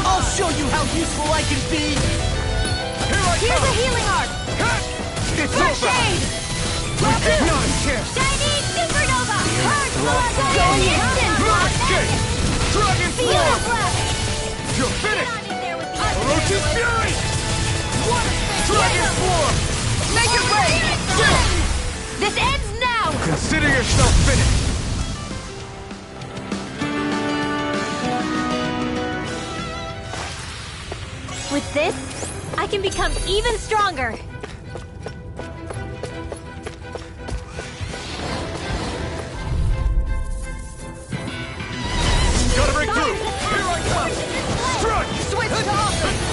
S6: I'll show you how useful I can be!
S3: Here's a healing arc!
S1: It's over!
S3: Shade!
S1: Not a chance!
S3: Shiny supernova!
S1: Going
S3: instant!
S1: Escape! Dragon
S3: Feel
S1: Swarm!
S3: blast!
S1: You're finished!
S3: There with the
S1: Orochi Fury! Dragon Swarm!
S3: Make it way! This ends now!
S1: Consider yourself finished!
S3: With this, I can become even stronger!
S1: Gotta break through! Here I come! Strike!
S3: Switch to offense!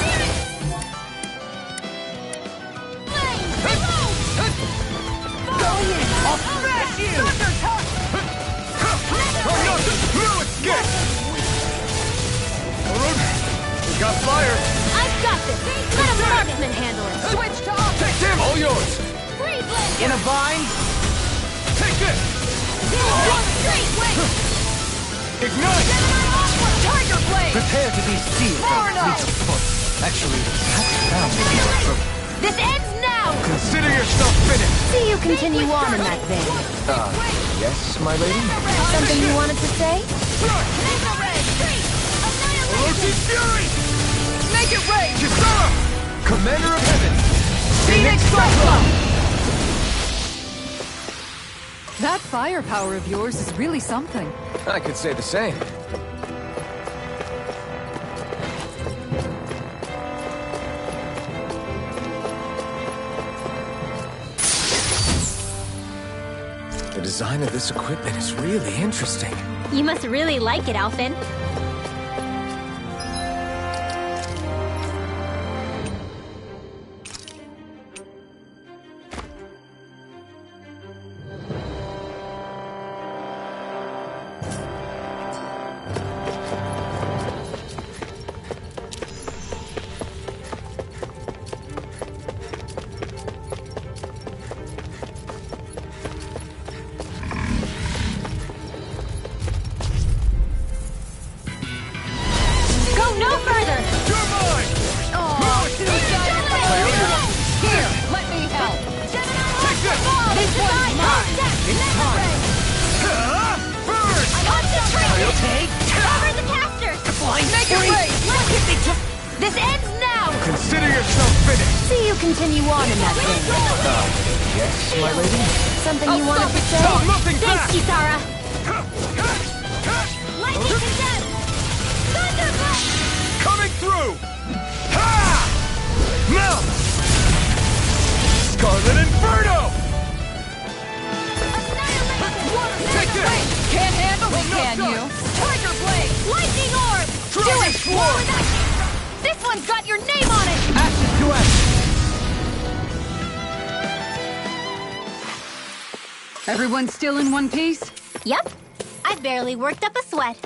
S6: Going in! I'll smash you!
S1: I'm not no escape! We got fire!
S3: I've got
S9: got this! Let a marksman handle it!
S10: Switch to offense!
S1: Take him! All yours!
S6: In a bind?
S1: Take this! Ignite!
S10: Tiger Blade!
S7: Prepare to be sealed. Actually, that sounds more appropriate.
S9: This ends now!
S1: Consider yourself finished!
S9: See you continue on in that vein.
S1: Yes, my lady?
S9: Something you wanted to say?
S1: Orochi's Fury!
S10: Make it rain!
S1: Kisara! Commander of Heaven!
S10: Phoenix Cyclone! That firepower of yours is really something.
S1: I could say the same. The design of this equipment is really interesting.
S3: You must really like it, Alphen.
S9: No further!
S1: You're mine!
S10: Here, let me help.
S1: Take this!
S9: This one's mine!
S1: Burn!
S9: Concentrate! Cover the caster!
S10: Make it rain!
S9: This ends now!
S1: Consider yourself finished!
S9: See you continue on in that vein.
S1: Yes, my lady?
S9: Something you wanted to say?
S1: No, nothing
S9: Thanks,
S1: back!
S9: Kisara! Lightning condemned! Thunderbolt!
S1: Coming through! Ha! Now! Scarlet Inferno! Take this!
S10: Can't handle it,
S1: No,
S10: can
S1: no.
S10: you? Tiger Blade!
S9: Lightning orb! Do
S1: Dragon
S9: it!
S1: Swarm!
S9: This one's got your name on it!
S7: Ashes to ashes.
S10: Everyone still in one piece?
S3: Yep. I barely worked up a sweat.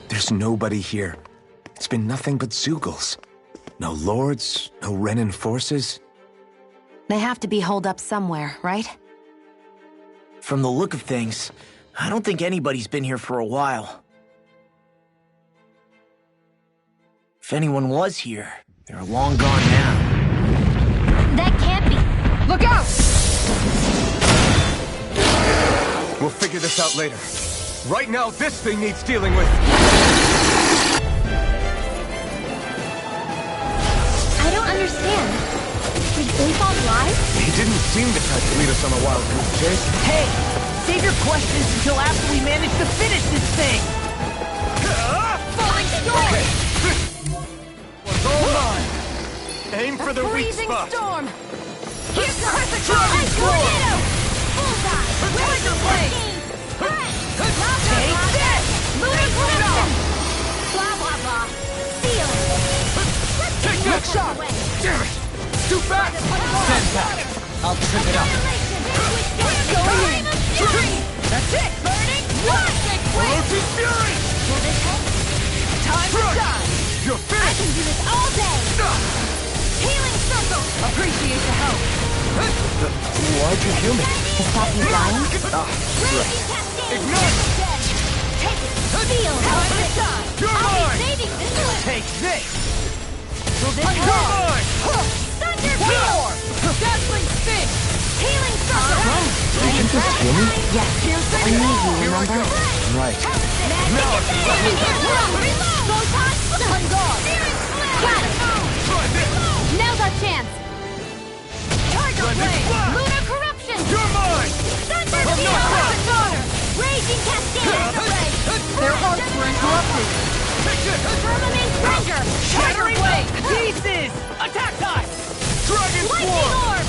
S1: There's nobody here. It's been nothing but Zeugles. No lords, no Renan forces.
S9: They have to be holed up somewhere, right?
S6: From the look of things, I don't think anybody's been here for a while. If anyone was here, they're long gone now.
S8: That can't be.
S10: Look out!
S1: We'll figure this out later. Right now, this thing needs dealing with.
S8: I don't understand. Did Ulfon lie?
S1: He didn't seem to try to lead us on a wild goose chase.
S6: Hey! Save your questions until after we manage to finish this thing!
S8: Falling storm!
S1: What's all mine? Aim for the weak
S10: Freezing
S1: spot.
S10: storm!
S8: Here's the perfect tornado! Bullseye! Laser blade! Take this! Lunar corruption! Blah blah blah! Seal!
S1: Take that shot! Damn it! Too fast! Stand back! I'll trip it up.
S8: Going in!
S6: That's it!
S8: Burning! One!
S1: Roach's Fury!
S8: Will this help?
S6: Time to shine!
S1: You're
S8: I
S1: finished!
S8: can do this all day! Healing circle!
S6: Appreciate the help!
S1: Why'd you heal me?
S8: To stop you dying?
S1: Right. Ignite!
S8: Take it! Feel!
S6: Time to shine!
S1: You're
S8: I'll
S1: mine!
S8: be saving this one!
S6: Take this!
S8: Will this
S1: You're
S8: help?
S1: mine!
S8: Thunder Peal!
S6: Dazzling spin!
S8: Healing circle!
S1: You can just heal me?
S9: Yes. I need you, remember?
S1: Right.
S8: On guard! Got it!
S1: Try this!
S8: Now's our chance! Tiger
S1: Blended
S8: Blade!
S1: Blast!
S8: Lunar Corruption!
S1: You're mine!
S8: Thunder
S1: I'm
S8: Peal!
S1: not done!
S8: Daughter! Raging Cascade!
S6: Their hearts were interrupted!
S1: Take this!
S8: Firmament Ranger!
S6: Shattering blade! Pieces! Attack time!
S1: Dragon
S8: Lightning
S1: Swarm!
S8: Orb!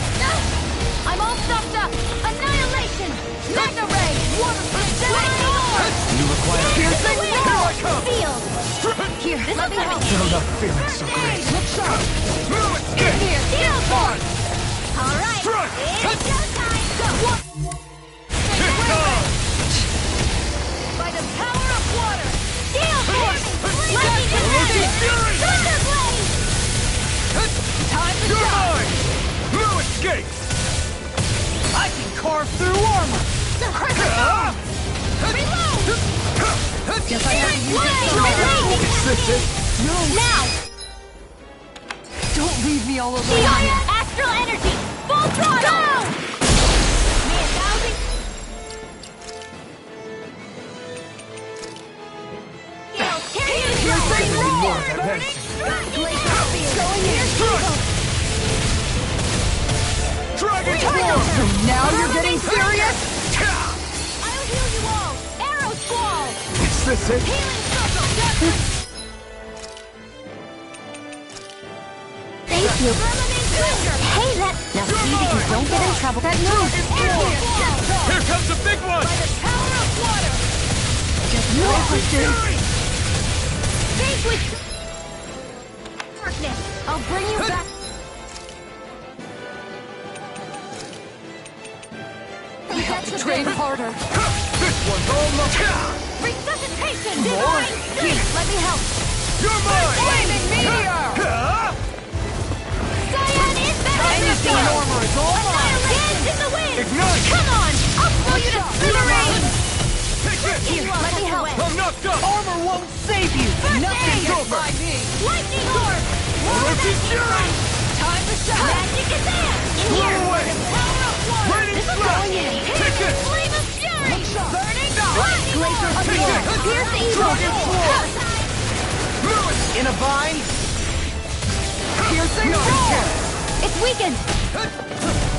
S8: I'm all stuffed up! Annihilation! Mega Ray! Water Split! Lightning Orb!
S1: You require
S8: Piercing
S1: Here I
S8: Wind!
S1: come!
S8: Sealed! Here, let me help.
S1: I'm not feeling so great.
S6: Look sharp!
S1: Move it! Get
S8: Here, Steel Force! All right,
S1: Strike!
S8: it's showtime! Go!
S1: Kick off!
S8: By the power of water! Steel Force! Lightning
S1: Roach's
S8: Blade!
S1: Fury!
S8: Thunder Blade!
S6: Time to
S1: You're
S6: shine!
S1: mine! No escape!
S6: I can carve through armor!
S8: Reload!
S6: Guess I have to use
S8: Blade!
S1: Is this it?
S8: Now!
S10: Don't leave me all alone.
S8: Beyond Astral Energy! Full throttle! Go! Me 1,000?
S1: You're thinking more of that medicine.
S8: Going in!
S1: Dragon Swarm!
S10: So now you're getting serious?
S8: I'll heal you all! Arrow Squall!
S1: Is this it?
S8: Healing Circle! Thank you. Hey, that...
S9: Now see that you don't get in trouble.
S8: That move is
S1: Here comes the big one!
S8: By the power of water! Think with... Darkness! I'll bring you back...
S10: I have to train harder.
S1: This one's almost...
S8: Resuscitation! Divine Speed! Let me help!
S1: You're mine!
S10: Flaming meteor!
S8: Cyan is better!
S6: Dynasty and armor is all mine!
S8: Dance in the wind!
S1: Ignite!
S8: Come on! I'll blow you to smithereens!
S1: Take this!
S8: Here, let me help!
S1: I'm knocked up!
S6: Armor won't save you! Nothing
S8: aid!
S6: gets by me!
S8: Lightning Orb!
S1: Roach's Fury!
S6: Time to shine!
S8: Magic is there! In
S1: Blow
S8: here!
S1: away!
S8: The power of water!
S1: Raining
S8: This is
S1: Blast!
S8: going in!
S1: Take this!
S8: Flame of Fury!
S6: Burning!
S8: Lightning Orb!
S1: Take this!
S8: Piercing
S1: Dragon Swarm! Move it!
S6: In a vine!
S10: Piercing
S1: Not
S10: roar!
S1: again!
S8: It's weakened!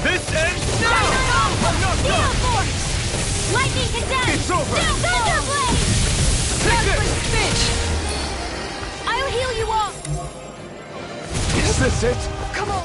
S1: This ends now! I'm not
S8: Steel
S1: done!
S8: Force! Lightning Condemned!
S1: It's over!
S8: Thunder Blade!
S1: Take this!
S8: Spitch! I'll heal you all!
S1: Is this it?
S10: Come on!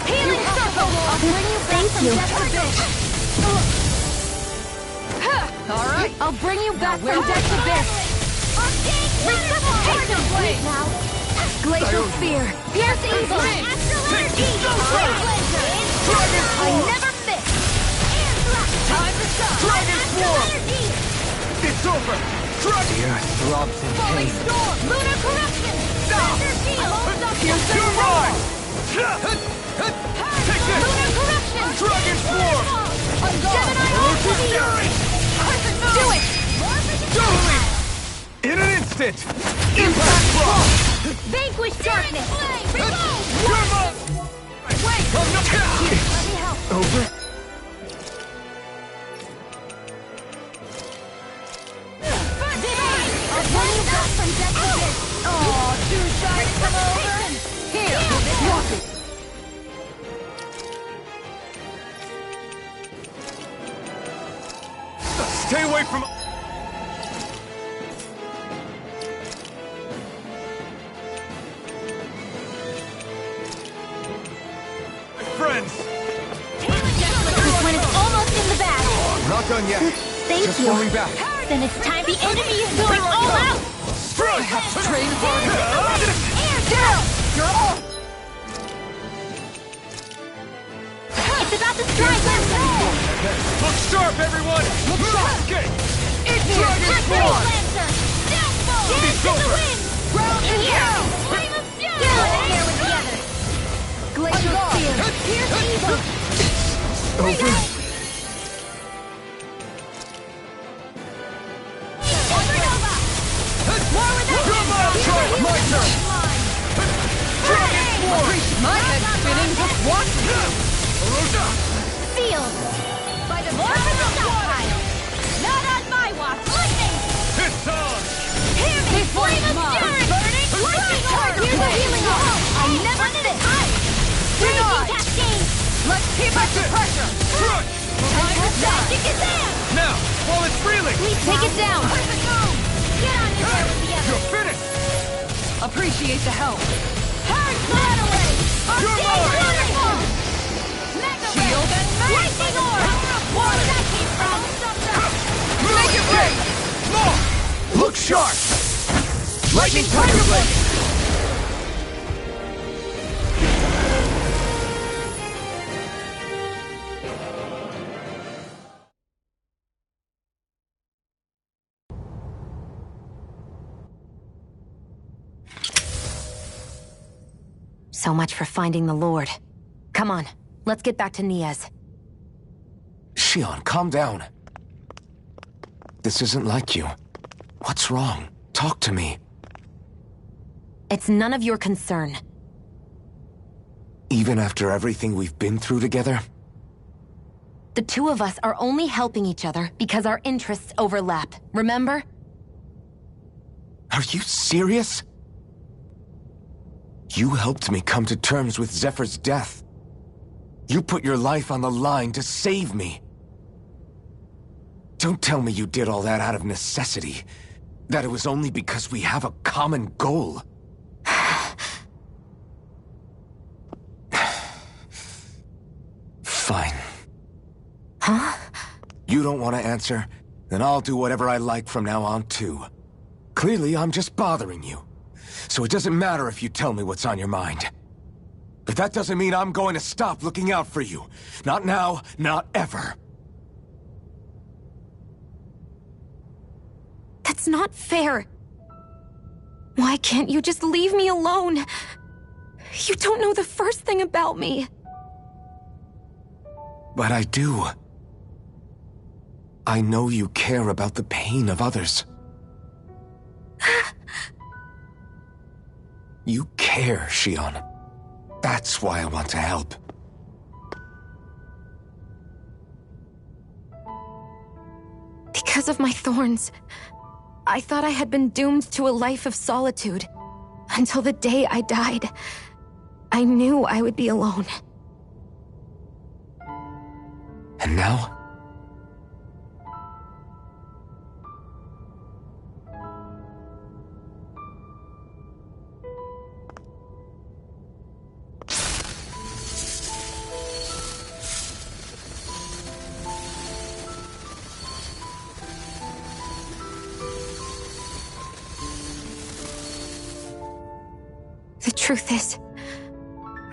S8: Healing Circle! I'll bring you back from death.
S10: All right! I'll bring you back from death to this! Resuscitation now! Glacial Spear! Pierce evil! I never miss! Time to stop!
S1: Dragon Swarm! It's over! Dragon!
S7: The earth throbs in
S10: Falling
S7: pain.
S10: Storm! Lunar Corruption! Thunder Shield!
S1: Pierce the wall! Take this!
S10: Lunar Corruption!
S1: Dragon Swarm!
S10: Gemini Fury! Do it!
S1: Totally! In an instant!
S10: Impact Blow!
S3: Vanquish darkness!
S1: Come on!
S10: Wait!
S1: Let me help! Over?
S10: I'll bring you back from death to this! Aw, too shy to come over? Here, walk it!
S1: Stay away from... My friends!
S3: This one is almost in the bag.
S1: Not done yet.
S3: Thank
S1: Just
S3: you.
S1: falling back.
S3: Then it's time the enemy is going all out!
S1: Strike!
S10: Train harder! Down! You're off!
S3: It's about to strike!
S1: Look sharp, everyone!
S10: Look sharp!
S1: Okay.
S10: Dragon Swarm!
S1: It's over!
S10: Ground and down!
S3: Here with the others.
S10: Glacial Spear! Pierce evil!
S1: Over?
S10: More with that!
S1: Come on, Charlie! My turn! Dragon Swarm!
S10: My head's spinning just watching you!
S3: Sealed! By the more of the stockpile! Not on my watch! Lightning!
S1: It's on!
S3: Hear me!
S10: This one's
S3: Flame of
S10: mine.
S3: Fury! Lightning Heart!
S10: Here's the healing arm!
S3: I never miss!
S10: Denied!
S3: Cascade!
S10: Let's keep up the pressure!
S1: Crush!
S10: Time to shine!
S3: Magic is there!
S1: Now, while it's reeling!
S3: Please take it down! Get on your way with the others!
S1: You're finished!
S10: Appreciate the help!
S3: Hard flat away!
S1: You're mine!
S3: Wonderful!
S10: Shield and
S3: Lightning orb! Where did that came from?
S1: Make it big! More! Look sharp! Lightning Tiger Blade!
S9: So much for finding the Lord. Come on, let's get back to Niaz.
S1: Shion, calm down. This isn't like you. What's wrong? Talk to me.
S9: It's none of your concern.
S1: Even after everything we've been through together?
S9: The two of us are only helping each other because our interests overlap, remember?
S1: Are you serious? You helped me come to terms with Zephyr's death. You put your life on the line to save me. Don't tell me you did all that out of necessity. That it was only because we have a common goal. Fine.
S9: Huh?
S1: You don't want to answer? Then I'll do whatever I like from now on, too. Clearly, I'm just bothering you. So it doesn't matter if you tell me what's on your mind. But that doesn't mean I'm going to stop looking out for you. Not now, not ever.
S9: That's not fair. Why can't you just leave me alone? You don't know the first thing about me.
S1: But I do. I know you care about the pain of others. You care, Shion. That's why I want to help.
S9: Because of my thorns, I thought I had been doomed to a life of solitude. Until the day I died, I knew I would be alone.
S1: And now?
S9: truth is,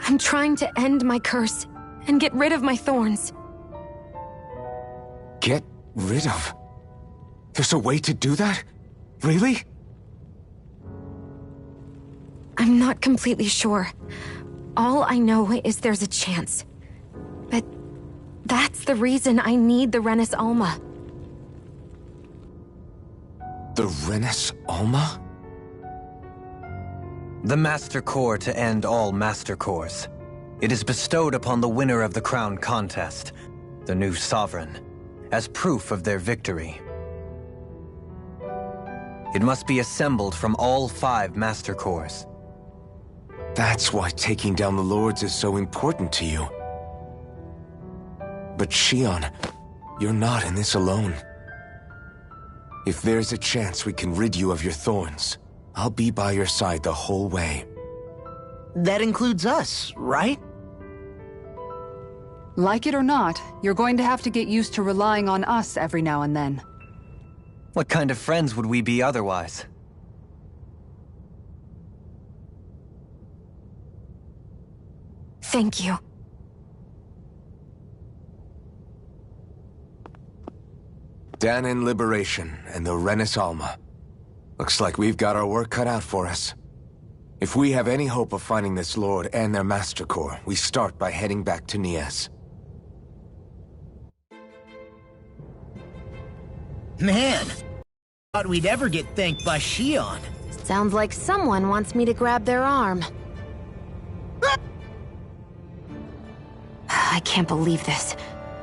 S9: I'm trying to end my curse and get rid of my thorns.
S1: Get rid of? There's a way to do that? Really?
S9: I'm not completely sure. All I know is there's a chance. But that's the reason I need the Renis Alma.
S1: The Renis Alma?
S7: The Master Core to end all Master Cores. It is bestowed upon the winner of the Crown Contest, the new Sovereign, as proof of their victory. It must be assembled from all 5 Master Cores.
S1: That's why taking down the Lords is so important to you. But Shion, you're not in this alone. If there's a chance we can rid you of your thorns, I'll be by your side the whole way.
S6: That includes us, right?
S10: Like it or not, you're going to have to get used to relying on us every now and then.
S7: What kind of friends would we be otherwise?
S9: Thank you.
S1: Dahnan Liberation and the Renis Alma. Looks like we've got our work cut out for us. If we have any hope of finding this Lord and their Master Core, we start by heading back to Nias.
S6: Man, thought we'd ever get thanked by Shion.
S8: Sounds like someone wants me to grab their arm. I can't believe this.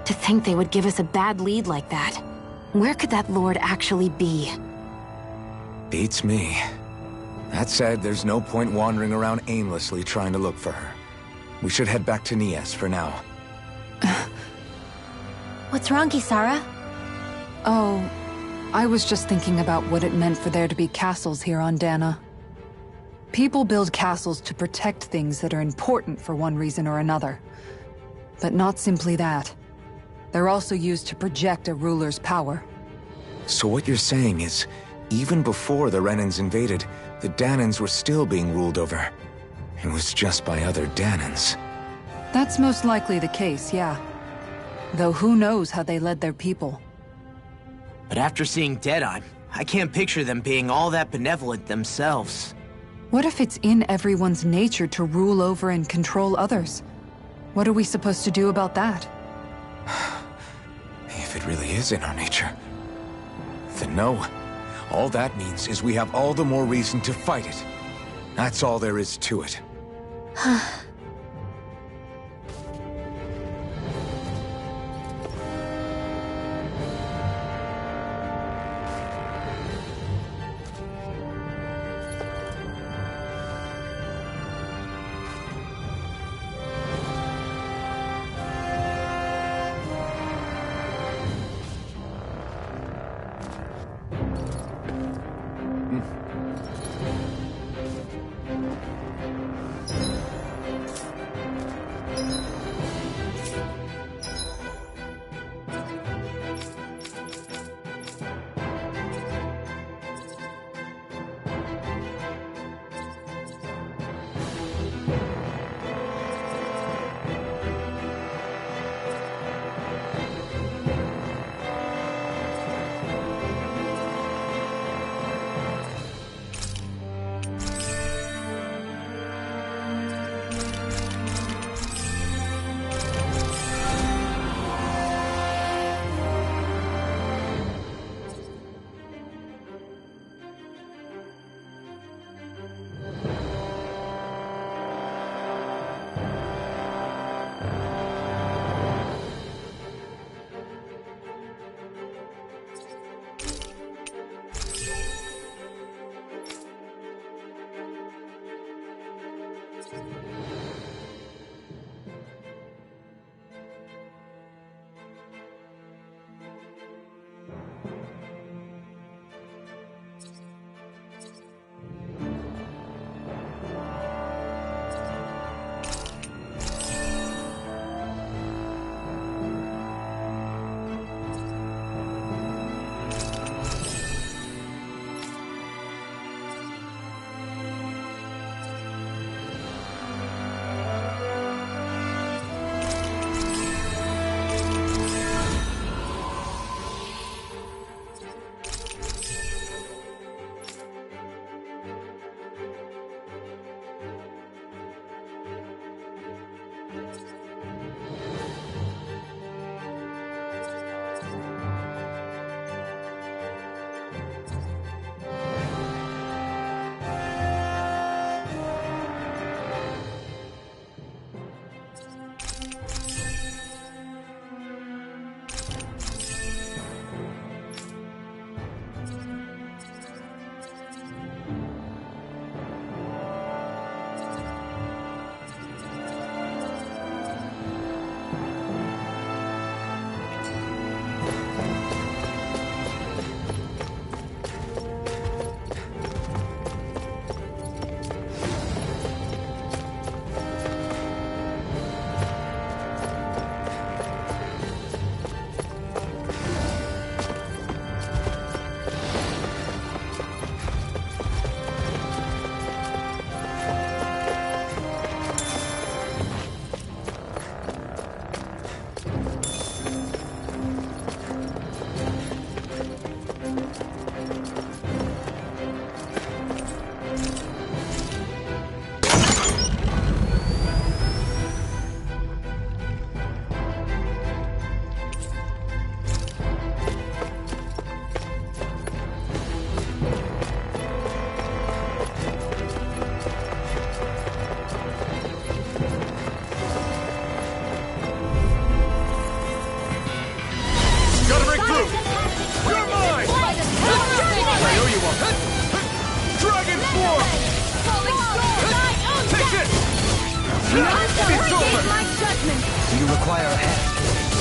S8: To think they would give us a bad lead like that. Where could that Lord actually be?
S1: Beats me. That said, there's no point wandering around aimlessly trying to look for her. We should head back to Nias for now.
S8: What's wrong, Kisara?
S10: Oh, I was just thinking about what it meant for there to be castles here on Dana. People build castles to protect things that are important for one reason or another. But not simply that. They're also used to project a ruler's power.
S1: So what you're saying is, even before the Renans invaded, the Dahnans were still being ruled over. It was just by other Dahnans.
S10: That's most likely the case, yeah. Though who knows how they led their people.
S6: But after seeing Deadeye, I can't picture them being all that benevolent themselves.
S10: What if it's in everyone's nature to rule over and control others? What are we supposed to do about that?
S1: If it really is in our nature, then no. All that means is we have all the more reason to fight it. That's all there is to it.
S2: Gotta break through! You're mine! I owe you one! Dragon Form! Take this! It's over!
S7: Do you require a hand?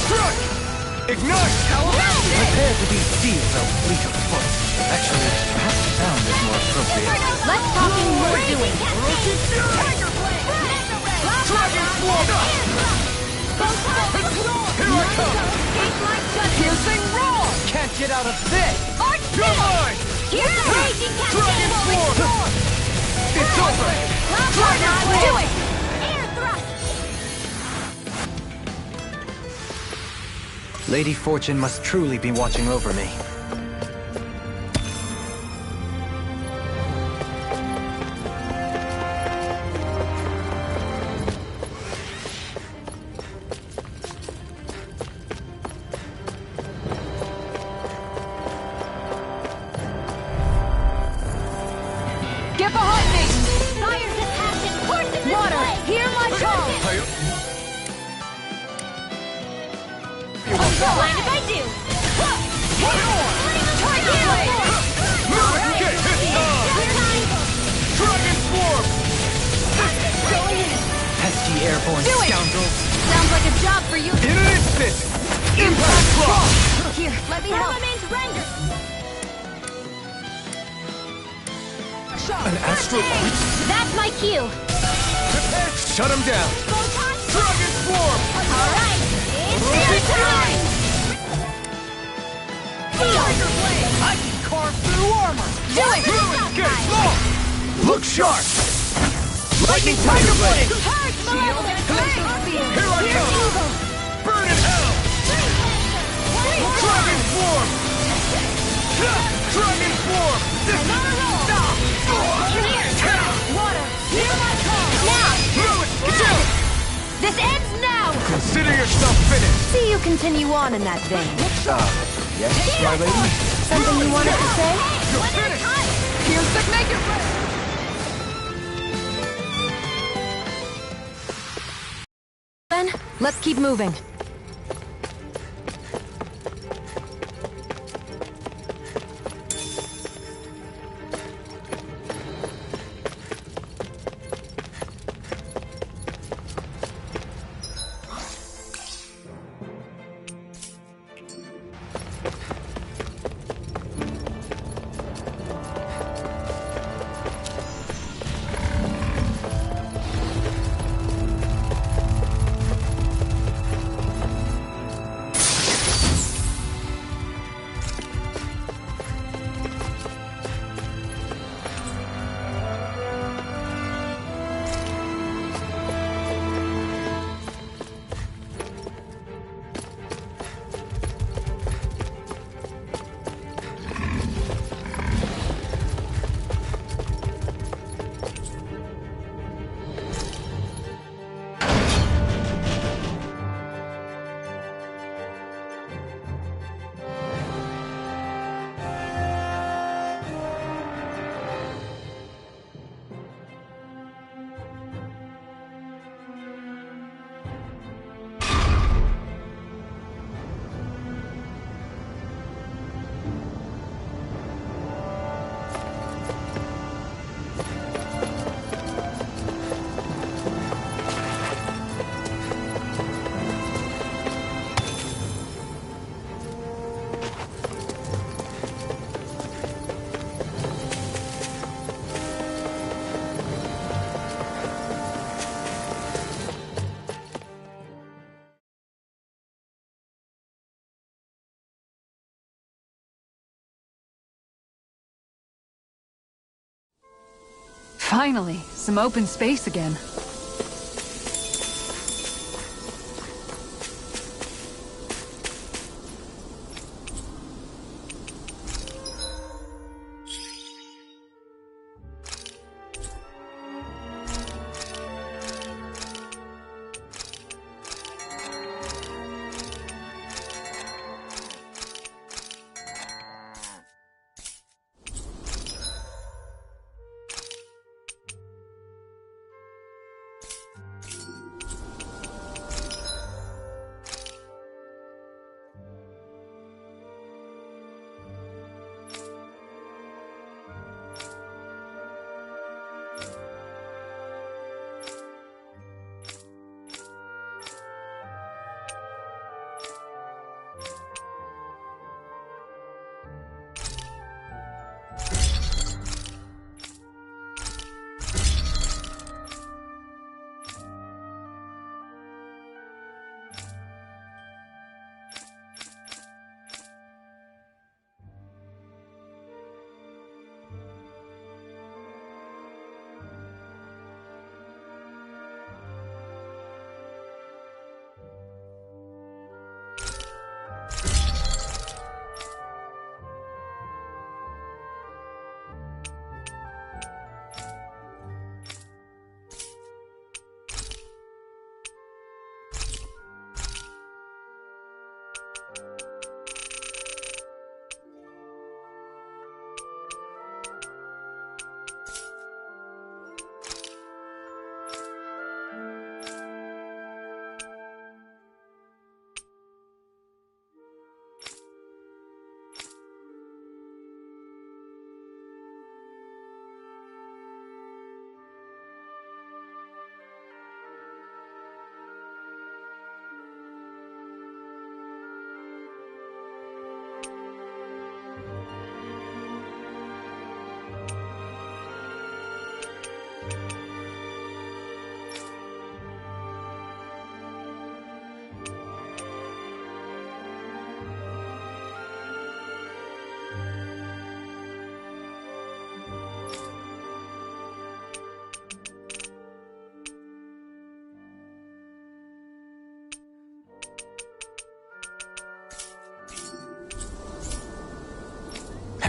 S2: Strike! Ignite!
S7: Prepare to be steel, though fleet of foot. Actually, perhaps sound is more appropriate.
S8: Less talking, more doing.
S2: Dragon Form! Here I come!
S10: Piercing roar!
S7: Can't get out of this!
S2: You're mine!
S8: Here's the raging
S2: Dragon Form! It's over! Dragon
S8: Do
S2: Form!
S8: it! Air thrust!
S7: Lady Fortune must truly be watching over me.
S10: Get behind me!
S8: Fire's attaching! Course in this
S10: Water,
S8: way!
S10: hear my call!
S8: Mind if I do?
S2: Okay, it's time! Dragon Form!
S7: Pesky airborne
S10: Do it!
S7: scoundrels!
S8: Sounds like a job for you.
S2: In an instant! Impact Frost!
S8: Here, let me help. Render.
S2: An astral point?
S8: That's my cue.
S2: Shut him down! Dragon Form!
S8: Alright, it's your time! Tiger Blade!
S2: I can carve through armor!
S8: Do it!
S2: Escape! Long! Look sharp! Lightning Tiger Blade! Here I come! Burn in hell! Dragon Form! Dragon Form! This is...
S8: Water, hear my call! Now! This ends now!
S2: Consider yourself finished!
S8: See you continue on in that vein.
S1: Yes, my lady?
S8: Something you wanted to say?
S2: You're finished!
S10: Piercing, make it ready!
S8: Then, let's keep moving.
S5: Finally, some open space again.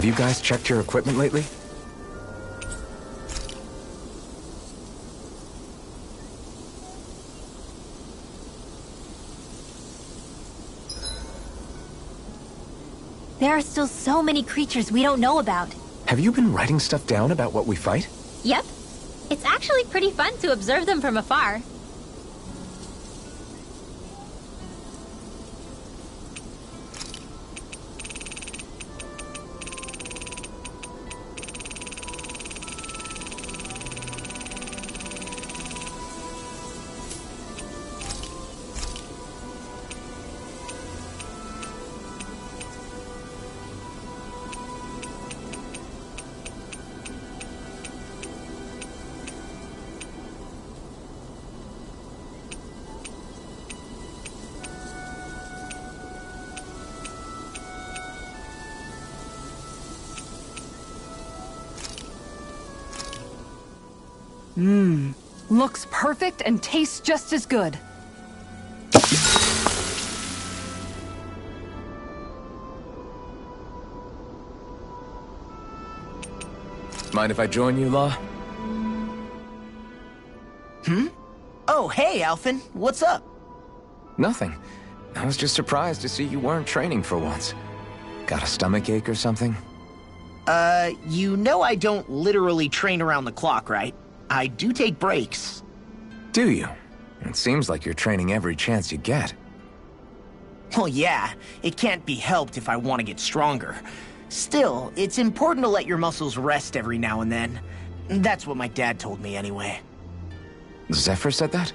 S1: Have you guys checked your equipment lately?
S8: There are still so many creatures we don't know about.
S1: Have you been writing stuff down about what we fight?
S3: Yep. It's actually pretty fun to observe them from afar.
S10: Looks perfect and tastes just as good.
S1: Mind if I join you, Law?
S6: Oh, hey, Alphen. What's up?
S1: Nothing. I was just surprised to see you weren't training for once. Got a stomach ache or something?
S6: You know I don't literally train around the clock, right? I do take breaks.
S1: Do you? It seems like you're training every chance you get.
S6: Well, yeah, it can't be helped if I want to get stronger. Still, it's important to let your muscles rest every now and then. That's what my dad told me anyway.
S1: Zephyr said that?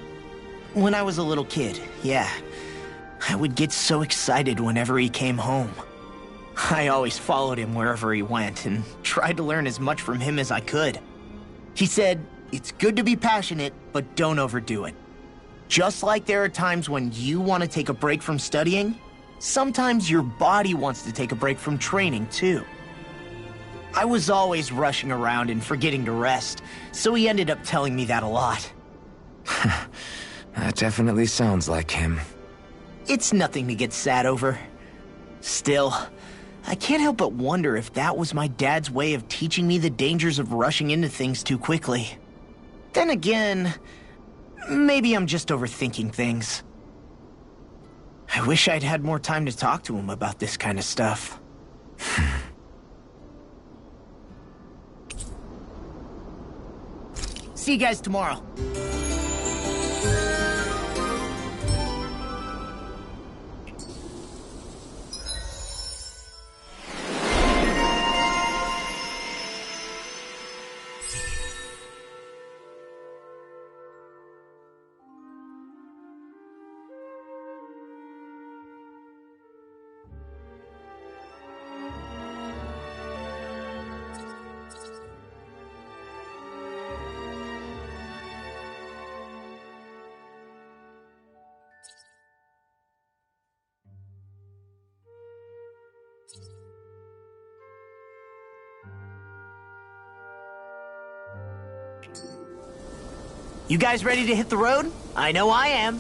S6: When I was a little kid, yeah. I would get so excited whenever he came home. I always followed him wherever he went and tried to learn as much from him as I could. He said, it's good to be passionate, but don't overdo it. Just like there are times when you want to take a break from studying, sometimes your body wants to take a break from training too. I was always rushing around and forgetting to rest, so he ended up telling me that a lot.
S1: That definitely sounds like him.
S6: It's nothing to get sad over. Still, I can't help but wonder if that was my dad's way of teaching me the dangers of rushing into things too quickly. Then again, maybe I'm just overthinking things. I wish I'd had more time to talk to him about this kind of stuff. See you guys tomorrow. You guys ready to hit the road? I know I am.